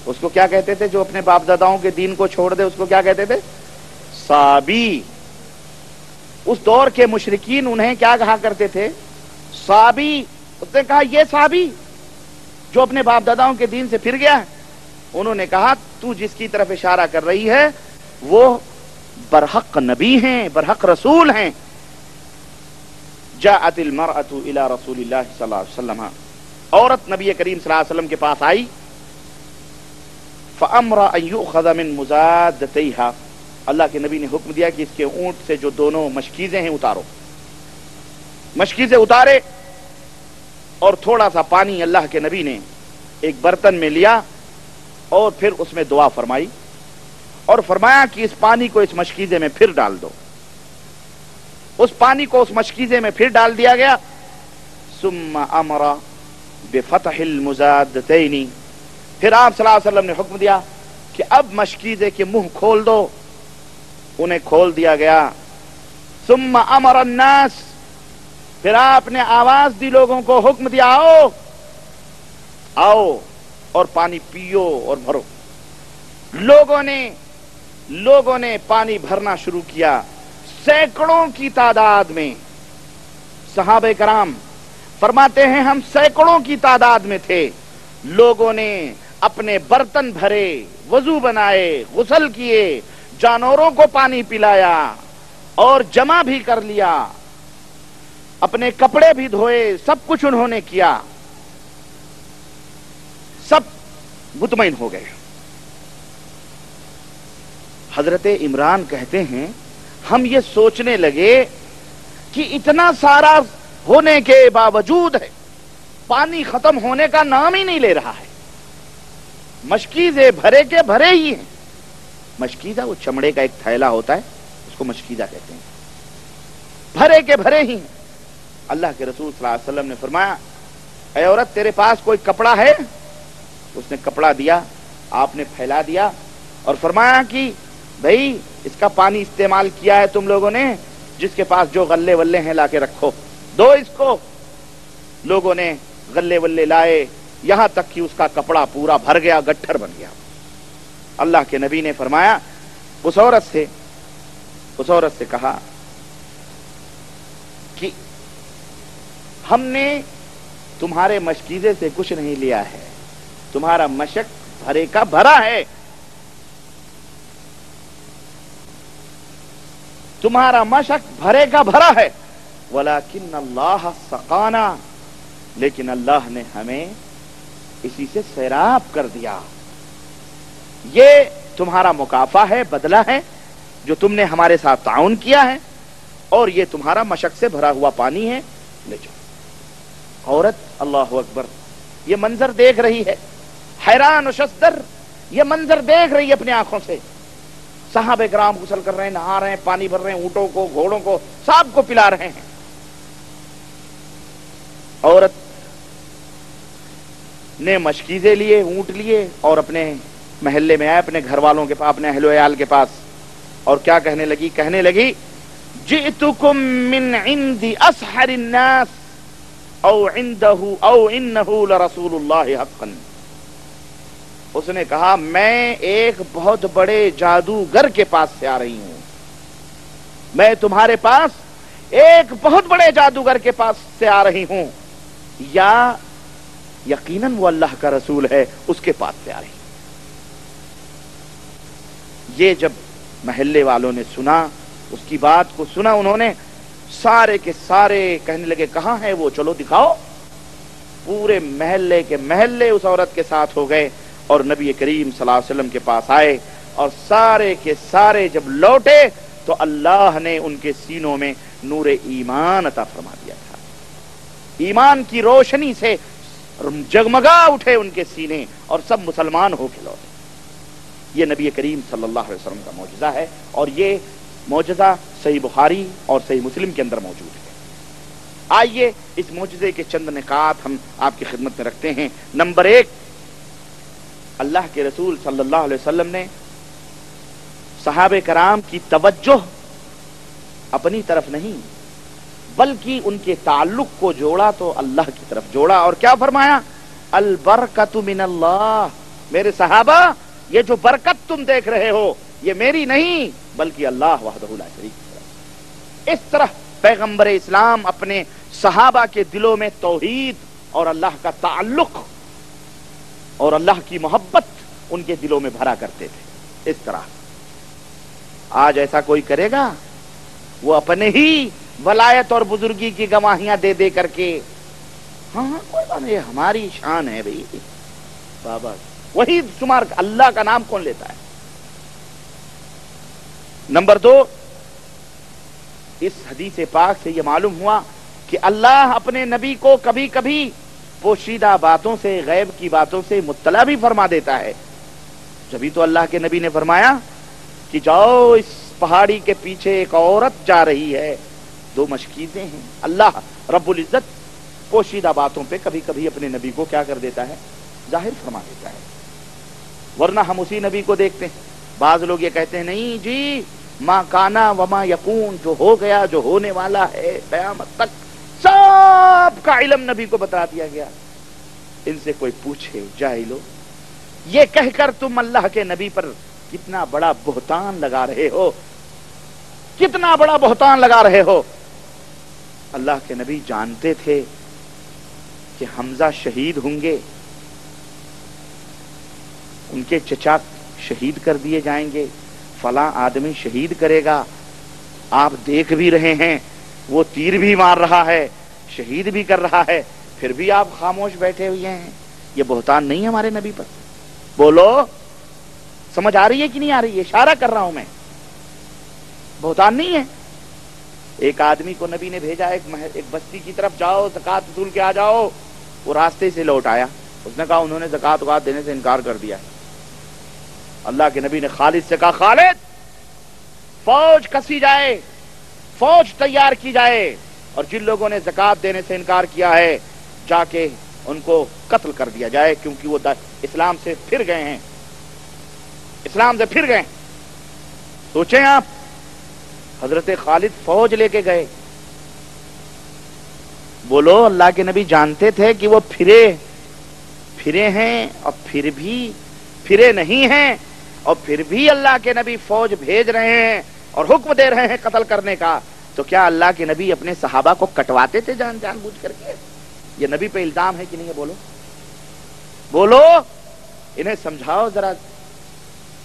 اس کو کیا کہتے تھے جو اپنے باپ داداؤں کے دین کو چھوڑ دے؟ اس کو کیا کہتے تھے؟ صابی۔ اس دور کے مشرکین انہیں کیا کہا کرتے تھے؟ صابی۔ اس نے کہا یہ صابی جو اپنے باپ داداؤں کے دین سے پھر گیا ہے۔ انہوں نے کہا تو جس کی طرف اشارہ کر رہی ہے وہ برحق نبی ہیں، برحق رسول ہیں. جاءت المرأة الى رسول اللہ صلی اللہ علیہ وسلم، عورت نبی کریم صلی اللہ علیہ وسلم کے پاس آئی. فامر ان یؤخذ من مزادتیہا، اللہ کے نبی نے حکم دیا کہ اس کے اونٹ سے جو دونوں مشکیزیں ہیں اتارو. مشکیزیں اتارے اور تھوڑا سا پانی اللہ کے نبی نے ایک برتن میں لیا اور پھر اس میں دعا فرمائی اور فرمایا کہ اس پانی کو اس مشکیزے میں پھر ڈال دو. اس پانی کو اس مشکیزے میں پھر ڈال دیا گیا. ثم امر بفتح المزادتین، پھر آپ صلی اللہ علیہ وسلم نے حکم دیا کہ اب مشکیزے کے منہ کھول دو. انہیں کھول دیا گیا. ثم امر الناس، پھر آپ نے آواز دی لوگوں کو، حکم دیا آؤ آؤ اور پانی پیو اور بھرو. لوگوں نے پانی بھرنا شروع کیا، سینکڑوں کی تعداد میں. صحابہ کرام فرماتے ہیں ہم سینکڑوں کی تعداد میں تھے. لوگوں نے اپنے برتن بھرے، وضو بنائے، غسل کیے، جانوروں کو پانی پلایا اور جمع بھی کر لیا، اپنے کپڑے بھی دھوئے، سب کچھ انہوں نے کیا. سب مطمئن ہو گئے. حضرت عمران کہتے ہیں ہم یہ سوچنے لگے کہ اتنا سارا ہونے کے باوجود ہے پانی ختم ہونے کا نام ہی نہیں لے رہا ہے. مشکیزے بھرے کے بھرے ہی ہیں. مشکیزہ وہ چمڑے کا ایک تھیلا ہوتا ہے، اس کو مشکیزہ کہتے ہیں. بھرے کے بھرے ہی ہیں. اللہ کے رسول صلی اللہ علیہ وسلم نے فرمایا اے عورت تیرے پاس کوئی کپڑا ہے؟ اس نے کپڑا دیا، آپ نے پھیلا دیا اور فرمایا کہ بھائی اس کا پانی استعمال کیا ہے تم لوگوں نے، جس کے پاس جو غلے ولے ہیں لا کے رکھو، دو اس کو. لوگوں نے غلے ولے لائے، یہاں تک کہ اس کا کپڑا پورا بھر گیا، گٹھر بن گیا. اللہ کے نبی نے فرمایا اس عورت سے کہا کہ ہم نے تمہارے مشکیزے سے کچھ نہیں لیا ہے، تمہارا مشک بھرے کا بھرا ہے، تمہارا مشک بھرے کا بھرا ہے. ولیکن اللہ سقانا، لیکن اللہ نے ہمیں اسی سے سیراب کر دیا. یہ تمہارا مکافہ ہے، بدلہ ہے جو تم نے ہمارے ساتھ تعاون کیا ہے، اور یہ تمہارا مشک سے بھرا ہوا پانی ہے، لے جاؤ. عورت اللہ اکبر یہ منظر دیکھ رہی ہے، حیران و شزدر یہ منظر دیکھ رہی ہے اپنے آنکھوں سے. صحابہ کرام غسل کر رہے ہیں، نہا رہے ہیں، پانی بھر رہے ہیں، اونٹوں کو، گھوڑوں کو، سب کو پلا رہے ہیں. عورت نے مشکیزے لیے، اونٹ لیے اور اپنے محلے میں آئے، اپنے گھر والوں کے پاس، اپنے اہل و عیال کے پاس، اور کیا کہنے لگی جئتکم من عند اسحر الناس او انہ لرسول اللہ حقا. اس نے کہا میں ایک بہت بڑے جادوگر کے پاس سے آ رہی ہوں، میں تمہارے پاس ایک بہت بڑے جادوگر کے پاس سے آ رہی ہوں، یا یقیناً وہ اللہ کا رسول ہے اس کے پاس سے آ رہی ہوں. یہ جب محلے والوں نے سنا، اس کی بات کو سنا، انہوں نے سارے کے سارے کہنے لگے کہاں ہے وہ، چلو دکھاؤ. پورے محلے کے محلے اس عورت کے ساتھ ہو گئے اور نبی کریم صلی اللہ علیہ وسلم کے پاس آئے، اور سارے کے سارے جب لوٹے تو اللہ نے ان کے سینوں میں نور ایمان عطا فرما دیا تھا. ایمان کی روشنی سے جگمگا اٹھے ان کے سینے اور سب مسلمان ہو کے لوٹے. یہ نبی کریم صلی اللہ علیہ وسلم کا معجزہ ہے، اور یہ معجزہ صحیح بخاری اور صحیح مسلم کے اندر موجود ہے. آئیے اس معجزے کے چند نکات ہم آپ کی خدمت میں رکھتے ہیں. نمبر 1، اللہ کے رسول صلی اللہ علیہ وسلم نے صحابہ کرام کی توجہ اپنی طرف نہیں بلکہ ان کے تعلق کو جوڑا تو اللہ کی طرف جوڑا، اور کیا فرمایا؟ البرکت من اللہ. میرے صحابہ یہ جو برکت تم دیکھ رہے ہو یہ میری نہیں بلکہ اللہ وحدہ لا شریک کی طرف. اس طرح پیغمبر اسلام اپنے صحابہ کے دلوں میں توحید اور اللہ کا تعلق اور اللہ کی محبت ان کے دلوں میں بھرا کرتے تھے. اس طرح آج ایسا کوئی کرے گا؟ وہ اپنے ہی ولایت اور بزرگی کی گواہیاں دے دے کر کے ہاں کوئی بات نہیں، ہماری شان ہے بھائی بابا، وہی شمار. اللہ کا نام کون لیتا ہے؟ نمبر 2، اس حدیث پاک سے یہ معلوم ہوا کہ اللہ اپنے نبی کو کبھی کبھی پوشیدہ باتوں سے، غیب کی باتوں سے مطلع بھی فرما دیتا ہے. جبھی تو اللہ کے نبی نے فرمایا کہ جاؤ اس پہاڑی کے پیچھے ایک عورت جا رہی ہے، 2 مشکیزیں ہیں. اللہ رب العزت پوشیدہ باتوں پہ کبھی کبھی اپنے نبی کو کیا کر دیتا ہے؟ ظاہر فرما دیتا ہے. ورنہ ہم اسی نبی کو دیکھتے ہیں. بعض لوگ یہ کہتے ہیں نہیں جی ما کانا وما یکون، جو ہو گیا، جو ہونے والا ہے قیامت تک سب کا علم نبی کو بتا دیا گیا. ان سے کوئی پوچھے جاہلو، یہ کہہ کر تم اللہ کے نبی پر کتنا بڑا بہتان لگا رہے ہو، کتنا بڑا بہتان لگا رہے ہو. اللہ کے نبی جانتے تھے کہ حمزہ شہید ہوں گے، ان کے چچا شہید کر دیے جائیں گے، فلاں آدمی شہید کرے گا. آپ دیکھ بھی رہے ہیں وہ تیر بھی مار رہا ہے، شہید بھی کر رہا ہے، پھر بھی آپ خاموش بیٹھے ہوئے ہیں. یہ بہتان نہیں ہے ہمارے نبی پر؟ بولو، سمجھ آ رہی ہے کہ نہیں آ رہی ہے؟ اشارہ کر رہا ہوں میں. بہتان نہیں ہے. ایک آدمی کو نبی نے بھیجا ایک بستی کی طرف، جاؤ زکات وصول کے آ جاؤ. وہ راستے سے لوٹ آیا، اس نے کہا انہوں نے زکات وکات دینے سے انکار کر دیا. اللہ کے نبی نے خالد سے کہا خالد فوج کسی جائے، فوج تیار کی جائے، اور جن لوگوں نے زکات دینے سے انکار کیا ہے جا کے ان کو قتل کر دیا جائے، کیونکہ وہ اسلام سے پھر گئے ہیں، اسلام سے پھر گئے. سوچیں آپ، حضرت خالد فوج لے کے گئے. بولو، اللہ کے نبی جانتے تھے کہ وہ پھرے ہیں اور پھر بھی پھرے نہیں ہیں، اور پھر بھی اللہ کے نبی فوج بھیج رہے ہیں اور حکم دے رہے ہیں قتل کرنے کا. تو کیا اللہ کے نبی اپنے صحابہ کو کٹواتے تھے جان بوجھ کر کے؟ یہ نبی پہ الزام ہے کہ نہیں ہے؟ بولو بولو، انہیں سمجھاؤ ذرا،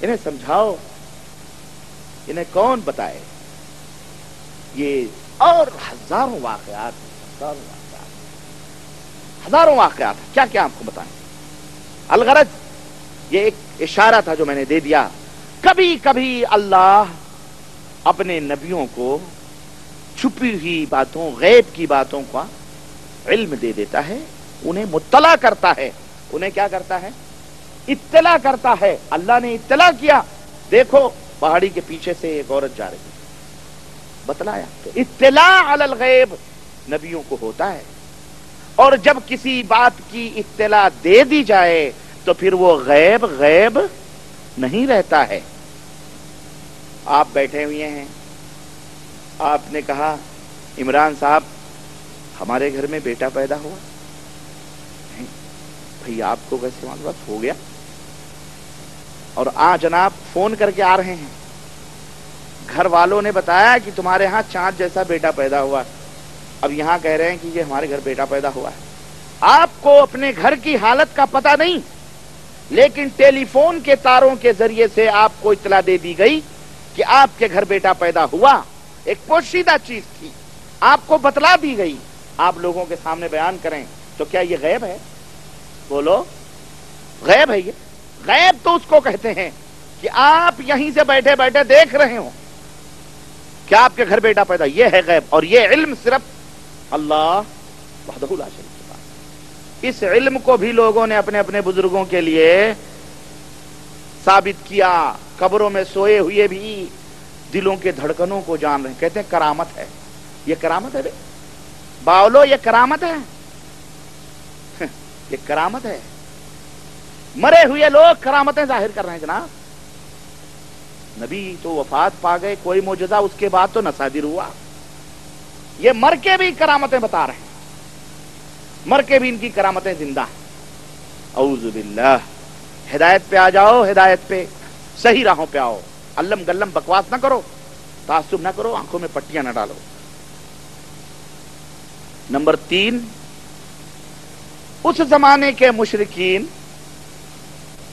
انہیں سمجھاؤ، انہیں کون بتائے؟ یہ اور ہزاروں واقعات کیا کیا آپ کو بتائیں. الغرض یہ ایک اشارہ تھا جو میں نے دے دیا. کبھی کبھی اللہ اپنے نبیوں کو چھپی ہوئی باتوں، غیب کی باتوں کا علم دے دیتا ہے، انہیں مطلع کرتا ہے. انہیں کیا کرتا ہے؟ اطلاع کرتا ہے. اللہ نے اطلاع کیا، دیکھو پہاڑی کے پیچھے سے ایک عورت جا رہی ہے، بتلایا. تو اطلاع علی الغیب نبیوں کو ہوتا ہے، اور جب کسی بات کی اطلاع دے دی جائے تو پھر وہ غیب نہیں رہتا ہے. آپ بیٹھے ہوئے ہیں، آپ نے کہا عمران صاحب ہمارے گھر میں بیٹا پیدا ہوا. بھئی آپ کو کیسے معلومات ہو گیا؟ اور جناب فون کر کے آ رہے ہیں، گھر والوں نے بتایا کہ تمہارے ہاں چاند جیسا بیٹا پیدا ہوا. اب یہاں کہہ رہے ہیں کہ یہ ہمارے گھر بیٹا پیدا ہوا ہے. آپ کو اپنے گھر کی حالت کا پتہ نہیں، لیکن ٹیلی فون کے تاروں کے ذریعے سے آپ کو اطلاع دے دی گئی کہ آپ کے گھر بیٹا پیدا ہوا. ایک پوشیدہ چیز تھی، آپ کو بتلا دی گئی، آپ لوگوں کے سامنے بیان کریں. تو کیا یہ غیب ہے؟ بولو، غیب ہے. یہ غیب تو اس کو کہتے ہیں کہ آپ یہیں سے بیٹھے بیٹھے دیکھ رہے ہو کہ آپ کے گھر بیٹا پیدا، یہ ہے غیب. اور یہ علم صرف اللہ وحدہ لا شریک کے پاس. اس علم کو بھی لوگوں نے اپنے اپنے بزرگوں کے لیے ثابت کیا. قبروں میں سوئے ہوئے بھی دلوں کے دھڑکنوں کو جان رہے ہیں، کہتے ہیں کرامت ہے. یہ کرامت ہے بھائی، باولو یہ کرامت ہے، یہ کرامت ہے. مرے ہوئے لوگ کرامتیں ظاہر کر رہے ہیں جناب. نبی تو وفات پا گئے، کوئی معجزہ اس کے بعد تو نہ صادر ہوا. یہ مر کے بھی کرامتیں بتا رہے ہیں، مر کے بھی ان کی کرامتیں زندہ ہیں. اعوذ باللہ. ہدایت پہ آ جاؤ، ہدایت پہ، صحیح راہوں پہ آؤ. علم گلم بکواس نہ کرو، تعصب نہ کرو، آنکھوں میں پٹیاں نہ ڈالو. نمبر 3، اس زمانے کے مشرکین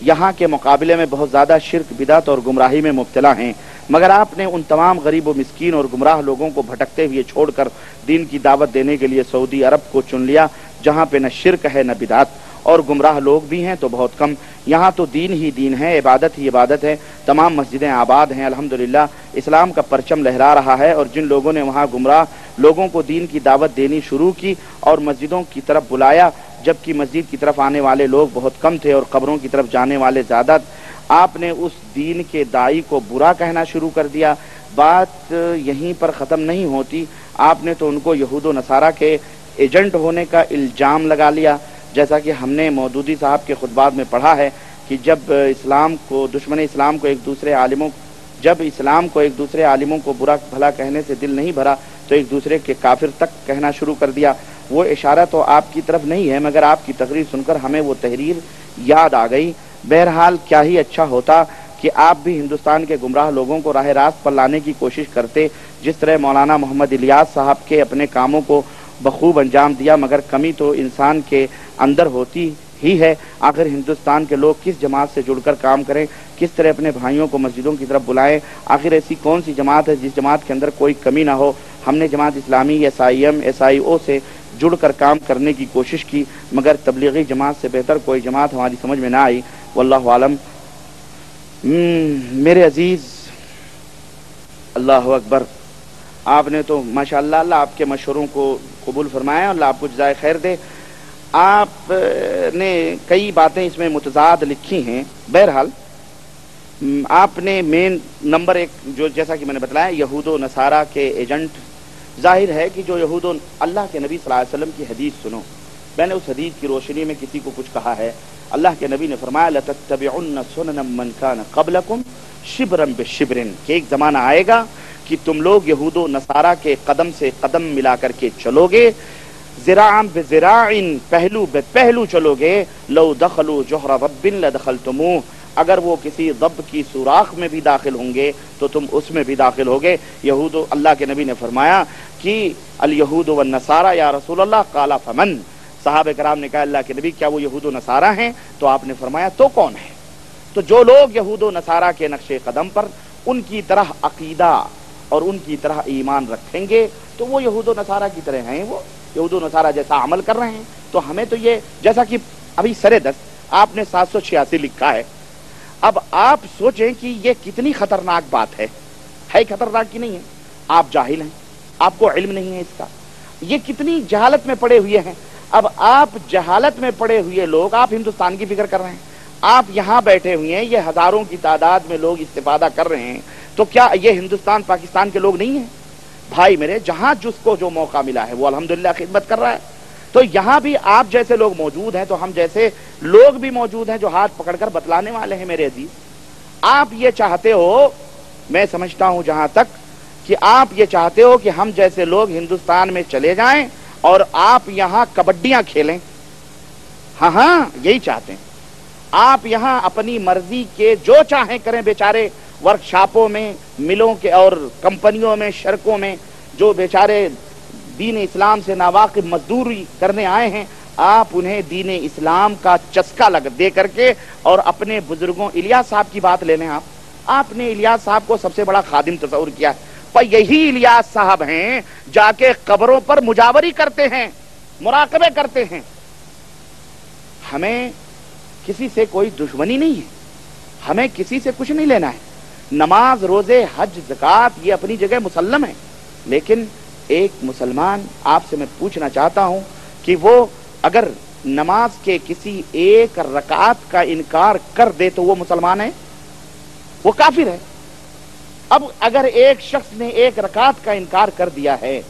یہاں کے مقابلے میں بہت زیادہ شرک، بدعت اور گمراہی میں مبتلا ہیں، مگر آپ نے ان تمام غریب و مسکین اور گمراہ لوگوں کو بھٹکتے ہوئے چھوڑ کر دین کی دعوت دینے کے لیے سعودی عرب کو چن لیا، جہاں پہ نہ شرک ہے نہ بدعت، اور گمراہ لوگ بھی ہیں تو بہت کم۔ یہاں تو دین ہی دین ہے، عبادت ہی عبادت ہے، تمام مسجدیں آباد ہیں، الحمدللہ اسلام کا پرچم لہرا رہا ہے، اور جن لوگوں نے وہاں گمراہ لوگوں کو دین کی دعوت دینی شروع کی اور مسجدوں کی طرف بلایا، جبکہ مسجد کی طرف آنے والے لوگ بہت کم تھے اور قبروں کی طرف جانے والے زیادہ، آپ نے اس دین کے داعی کو برا کہنا شروع کر دیا۔ بات یہیں پر ختم نہیں ہوتی، آپ نے تو ان کو یہود و نصارہ کے ایجنٹ ہونے کا الزام لگا لیا، جیسا کہ ہم نے مودودی صاحب کے خطبات میں پڑھا ہے کہ جب اسلام کو دشمن اسلام کو ایک دوسرے عالموں کو برا بھلا کہنے سے دل نہیں بھرا تو ایک دوسرے کے کافر تک کہنا شروع کر دیا۔ وہ اشارہ تو آپ کی طرف نہیں ہے، مگر آپ کی تقریر سن کر ہمیں وہ تحریر یاد آ گئی۔ بہرحال کیا ہی اچھا ہوتا کہ آپ بھی ہندوستان کے گمراہ لوگوں کو راہ راست پر لانے کی کوشش کرتے، جس طرح مولانا محمد الیاس صاحب کے اپنے کاموں کو بخوب انجام دیا، مگر کمی تو انسان کے اندر ہوتی ہی ہے۔ آخر ہندوستان کے لوگ کس جماعت سے جڑ کر کام کریں، کس طرح اپنے بھائیوں کو مسجدوں کی طرف بلائیں؟ آخر ایسی کون سی جماعت ہے جس جماعت کے اندر کوئی کمی نہ ہو؟ ہم نے جماعت اسلامی SIM SIO سے جڑ کر کام کرنے کی کوشش کی، مگر تبلیغی جماعت سے بہتر کوئی جماعت ہماری سمجھ میں نہ آئی، واللہ عالم۔ میرے عزیز، اللہ اکبر، آپ نے تو ماشاءاللہ اللہ آپ کے مشوروں کو قبول فرمایا، اللہ آپ کو جزائے خیر دے۔ آپ نے کئی باتیں اس میں متضاد لکھی ہیں۔ بہرحال آپ نے مین نمبر 1 جو جیسا کہ میں نے بتلایا یہود و نصارہ کے ایجنٹ، ظاہر ہے کہ جو یہود و اللہ کے نبی صلی اللہ علیہ وسلم کی حدیث سنو، میں نے اس حدیث کی روشنی میں کسی کو کچھ کہا ہے، اللہ کے نبی نے فرمایا لَتَتَّبِعُنَّ سُنَنَ مَنْ كَانَ قَبْلَكُمْ شِبْرًا بِشِبْرٍ، کہ ایک زمانہ آئے گا کہ تم لوگ یہود و نصارہ کے قدم سے قدم ملا کر کے چلو گے، ذراعًا بذراع، پہلو بے پہلو چلو گے، لو دخلوا جحر رب لدخلتموہ، اگر وہ کسی ضب کی سوراخ میں بھی داخل ہوں گے تو تم اس میں بھی داخل ہوگے۔ یہود اللہ کے نبی نے فرمایا کہ الیہود والنصارى یا رسول اللہ، قال فمن، صحابہ کرام نے کہا اللہ کے نبی کیا وہ یہود و نصارہ ہیں؟ تو آپ نے فرمایا تو کون ہے؟ تو جو لوگ یہود و نصارہ کے نقش قدم پر ان کی طرح عقیدہ اور ان کی طرح ایمان رکھیں گے تو وہ یہود و نصارہ کی طرح ہیں، وہ یہود و نصارہ جیسا عمل کر رہے ہیں۔ تو ہمیں تو یہ جیسا کہ ابھی سر دست آپ نے 786 لکھا ہے، اب آپ سوچیں کہ یہ کتنی خطرناک بات ہے خطرناک کی نہیں ہے؟ آپ جاہل ہیں، آپ کو علم نہیں ہے اس کا، یہ کتنی جہالت میں پڑے ہوئے ہیں۔ اب آپ جہالت میں پڑے ہوئے لوگ، آپ ہندوستان کی فکر کر رہے ہیں، آپ یہاں بیٹھے ہوئے ہیں، یہ ہزاروں کی تعداد میں لوگ استفادہ کر رہے ہیں، تو کیا یہ ہندوستان پاکستان کے لوگ نہیں ہیں؟ بھائی میرے، جہاں جس کو جو موقع ملا ہے وہ الحمدللہ خدمت کر رہا ہے، تو یہاں بھی آپ جیسے لوگ موجود ہیں، تو ہم جیسے لوگ بھی موجود ہیں جو ہاتھ پکڑ کر بتلانے والے ہیں۔ میرے عزیز، آپ یہ چاہتے ہو، میں سمجھتا ہوں جہاں تک کہ آپ یہ چاہتے ہو کہ ہم جیسے لوگ ہندوستان میں چلے جائیں اور آپ یہاں کبڈیاں کھیلیں، ہاں یہی چاہتے ہیں آپ یہاں اپنی مرضی کے جو چاہیں کریں۔ بیچارے ورکشاپوں میں، ملوں کے اور کمپنیوں میں، شرکوں میں جو بیچارے دین اسلام سے ناواقف مزدوری کرنے آئے ہیں، آپ انہیں دین اسلام کا چسکا دے کر کے اور اپنے بزرگوں الیاس صاحب کی بات لے لیں۔ آپ نے الیاس صاحب کو سب سے بڑا خادم تصور کیا ہے، پر یہی الیاس صاحب ہیں جا کے قبروں پر مجاوری کرتے ہیں، مراقبے کرتے ہیں۔ ہمیں کسی سے کوئی دشمنی نہیں ہے، ہمیں کسی سے کچھ نہیں لینا ہے۔ نماز، روزے، حج، زکوٰۃ یہ اپنی جگہ مسلم ہے، لیکن ایک مسلمان آپ سے میں پوچھنا چاہتا ہوں کہ وہ اگر نماز کے کسی ایک رکعت کا انکار کر دے تو وہ مسلمان ہے؟ وہ کافر ہے۔ اب اگر ایک شخص نے ایک رکعت کا انکار کر دیا ہے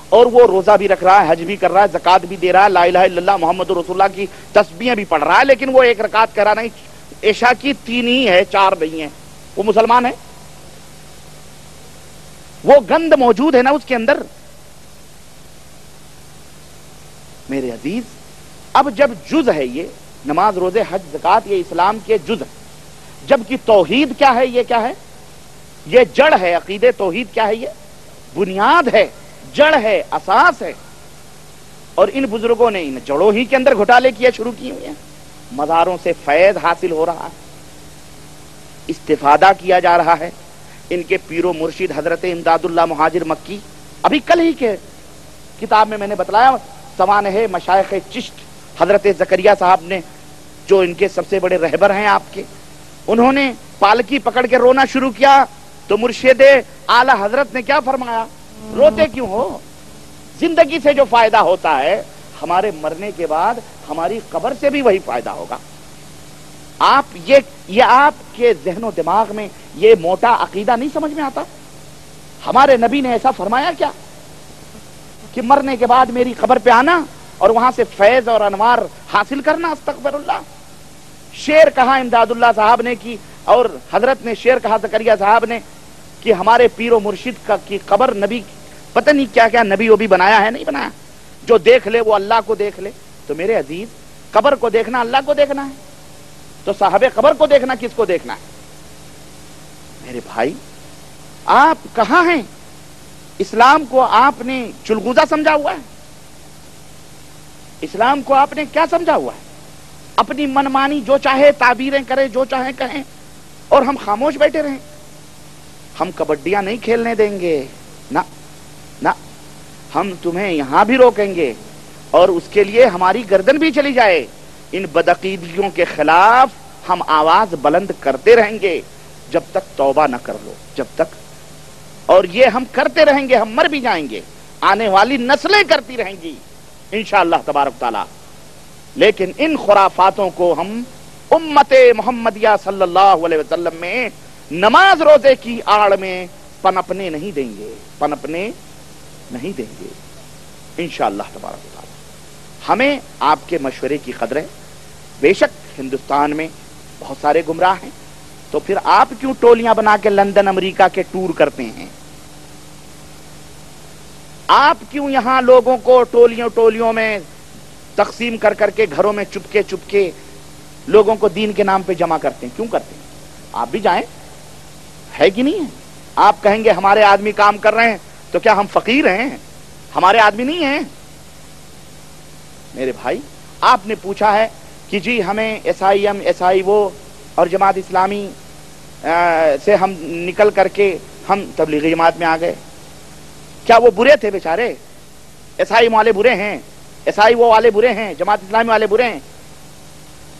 اور وہ روزہ بھی رکھ رہا ہے، حج بھی کر رہا ہے، زکوٰۃ بھی دے رہا ہے، لا الہ الا اللہ محمد رسول اللہ کی تسبیحیں بھی پڑھ رہا ہے، لیکن وہ ایک رکعت کہہ رہا نہیں، عشاء کی 3 ہی ہے، 4 نہیں ہے، وہ مسلمان ہے؟ وہ گند موجود ہے نا اس کے اندر۔ میرے عزیز، اب جب جز ہے یہ نماز، روزے، حج، زکوٰۃ، یہ اسلام کے جز ہے، جبکہ توحید کیا ہے؟ یہ کیا ہے؟ یہ جڑ ہے۔ عقیدہ توحید کیا ہے؟ یہ بنیاد ہے، جڑ ہے، اساس ہے، اور ان بزرگوں نے ان جڑوں ہی کے اندر گھوٹالے کیا شروع کیے ہوئے ہیں۔ مزاروں سے فیض حاصل ہو رہا ہے، استفادہ کیا جا رہا ہے۔ ان کے پیر و مرشد حضرت امداد اللہ مہاجر مکی، ابھی کل ہی کے کتاب میں نے بتلایا، سوانح مشائخ چشت حضرت زکریا صاحب نے، جو ان کے سب سے بڑے رہبر ہیں آپ کے، انہوں نے پالکی پکڑ کے رونا شروع کیا تو مرشد اعلی حضرت نے کیا فرمایا؟ روتے کیوں ہو؟ زندگی سے جو فائدہ ہوتا ہے ہمارے مرنے کے بعد ہماری قبر سے بھی وہی فائدہ ہوگا۔ آپ یہ آپ کے ذہن و دماغ میں یہ موٹا عقیدہ نہیں سمجھ میں آتا؟ ہمارے نبی نے ایسا فرمایا کیا کہ مرنے کے بعد میری قبر پہ آنا اور وہاں سے فیض اور انوار حاصل کرنا؟ استغفر اللہ۔ شعر کہا امداد اللہ صاحب نے کی، اور حضرت نے شعر کہا زکریا صاحب نے کہ ہمارے پیر و مرشد کی قبر نبی پتہ نہیں کیا کیا نبی وہ بھی بنایا ہے، نہیں بنایا، جو دیکھ لے وہ اللہ کو دیکھ لے۔ تو میرے عزیز، قبر کو دیکھنا اللہ کو دیکھنا ہے، تو صاحب قبر کو دیکھنا کس کو دیکھنا ہے؟ میرے بھائی، آپ کہاں ہیں؟ اسلام کو آپ نے چلغوزہ سمجھا ہوا ہے؟ اسلام کو آپ نے کیا سمجھا ہوا ہے؟ اپنی منمانی جو چاہے تعبیریں کرے، جو چاہے کہیں، اور ہم خاموش بیٹھے رہیں؟ ہم کبڈیاں نہیں کھیلنے دیں گے، نہ نہ، ہم تمہیں یہاں بھی روکیں گے، اور اس کے لیے ہماری گردن بھی چلی جائے۔ ان بدعقیدگیوں کے خلاف ہم آواز بلند کرتے رہیں گے جب تک توبہ نہ کر لو، جب تک، اور یہ ہم کرتے رہیں گے، ہم مر بھی جائیں گے، آنے والی نسلیں کرتی رہیں گی انشاءاللہ تبارک تعالی۔ لیکن ان خرافاتوں کو ہم امت محمدیہ صلی اللہ علیہ وسلم میں نماز روزے کی آڑ میں پنپنے نہیں دیں گے، پنپنے نہیں دیں گے انشاءاللہ تبارک تعالی۔ ہمیں آپ کے مشورے کی قدر ہے۔ بے شک ہندوستان میں بہت سارے گمراہ ہیں، تو پھر آپ کیوں ٹولیاں بنا کے لندن امریکہ کے ٹور کرتے ہیں؟ آپ کیوں یہاں لوگوں کو ٹولیوں میں تقسیم کر کر کے گھروں میں چپکے لوگوں کو دین کے نام پہ جمع کرتے ہیں؟ کیوں کرتے ہیں؟ آپ بھی جائیں، ہے کہ نہیں ہے؟ آپ کہیں گے ہمارے آدمی کام کر رہے ہیں، تو کیا ہم فقیر ہیں؟ ہمارے آدمی نہیں ہیں؟ میرے بھائی، آپ نے پوچھا ہے کہ جی ہمیں SIM وہ اور جماعت اسلامی سے ہم نکل کر کے ہم تبلیغی جماعت میں آ گئے۔ کیا وہ برے تھے بیچارے؟ SIM والے برے ہیں، SIO والے برے ہیں، جماعت اسلامی والے برے ہیں؟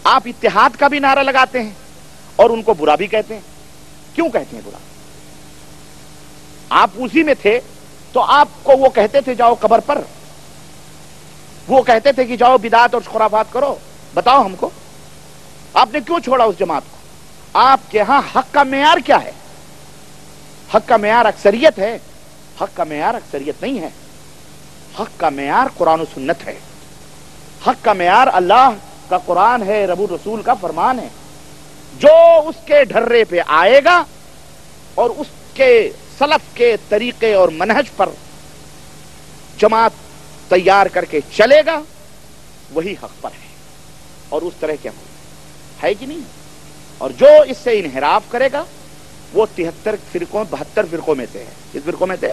آپ اتحاد کا بھی نعرہ لگاتے ہیں اور ان کو برا بھی کہتے ہیں۔ کیوں کہتے ہیں برا؟ آپ اسی میں تھے تو آپ کو وہ کہتے تھے جاؤ قبر پر، وہ کہتے تھے کہ جاؤ بدعات اور خرافات کرو۔ بتاؤ ہم کو، آپ نے کیوں چھوڑا اس جماعت کو؟ آپ کے ہاں حق کا معیار کیا ہے؟ حق کا معیار اکثریت ہے؟ حق کا معیار اکثریت نہیں ہے، حق کا معیار قرآن و سنت ہے، حق کا معیار اللہ کا قرآن ہے، رب الرسول کا فرمان ہے۔ جو اس کے ڈھرے پہ آئے گا اور اس کے سلف کے طریقے اور منہج پر جماعت تیار کر کے چلے گا، وہی حق پر ہے، اور اس طرح کے ہے کہ نہیں؟ اور جو اس سے انحراف کرے گا وہ 72 فرقوں میں سے ہے۔ اس فرقوں میں سے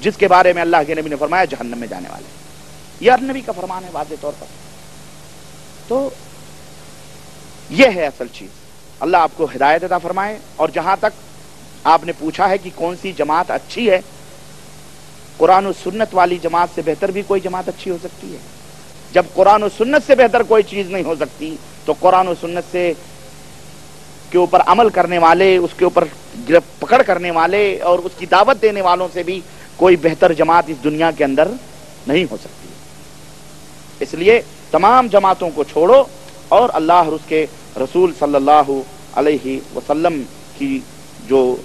جس کے بارے میں اللہ کے نبی نے فرمایا جہنم میں جانے والے، یہ نبی کا فرمان ہے واضح طور پر۔ تو یہ ہے اصل چیز۔ اللہ آپ کو ہدایت عطا فرمائے۔ اور جہاں تک آپ نے پوچھا ہے کہ کون سی جماعت اچھی ہے، قرآن و سنت والی جماعت سے بہتر بھی کوئی جماعت اچھی ہو سکتی ہے؟ جب قرآن و سنت سے بہتر کوئی چیز نہیں ہو سکتی تو قرآن و سنت سے کے اوپر عمل کرنے والے، اس کے اوپر پکڑ کرنے والے اور اس کی دعوت دینے والوں سے بھی کوئی بہتر جماعت اس دنیا کے اندر نہیں ہو سکتی۔ اس لیے تمام جماعتوں کو چھوڑو اور اللہ اور اس کے رسول صلی اللہ علیہ وسلم کی جو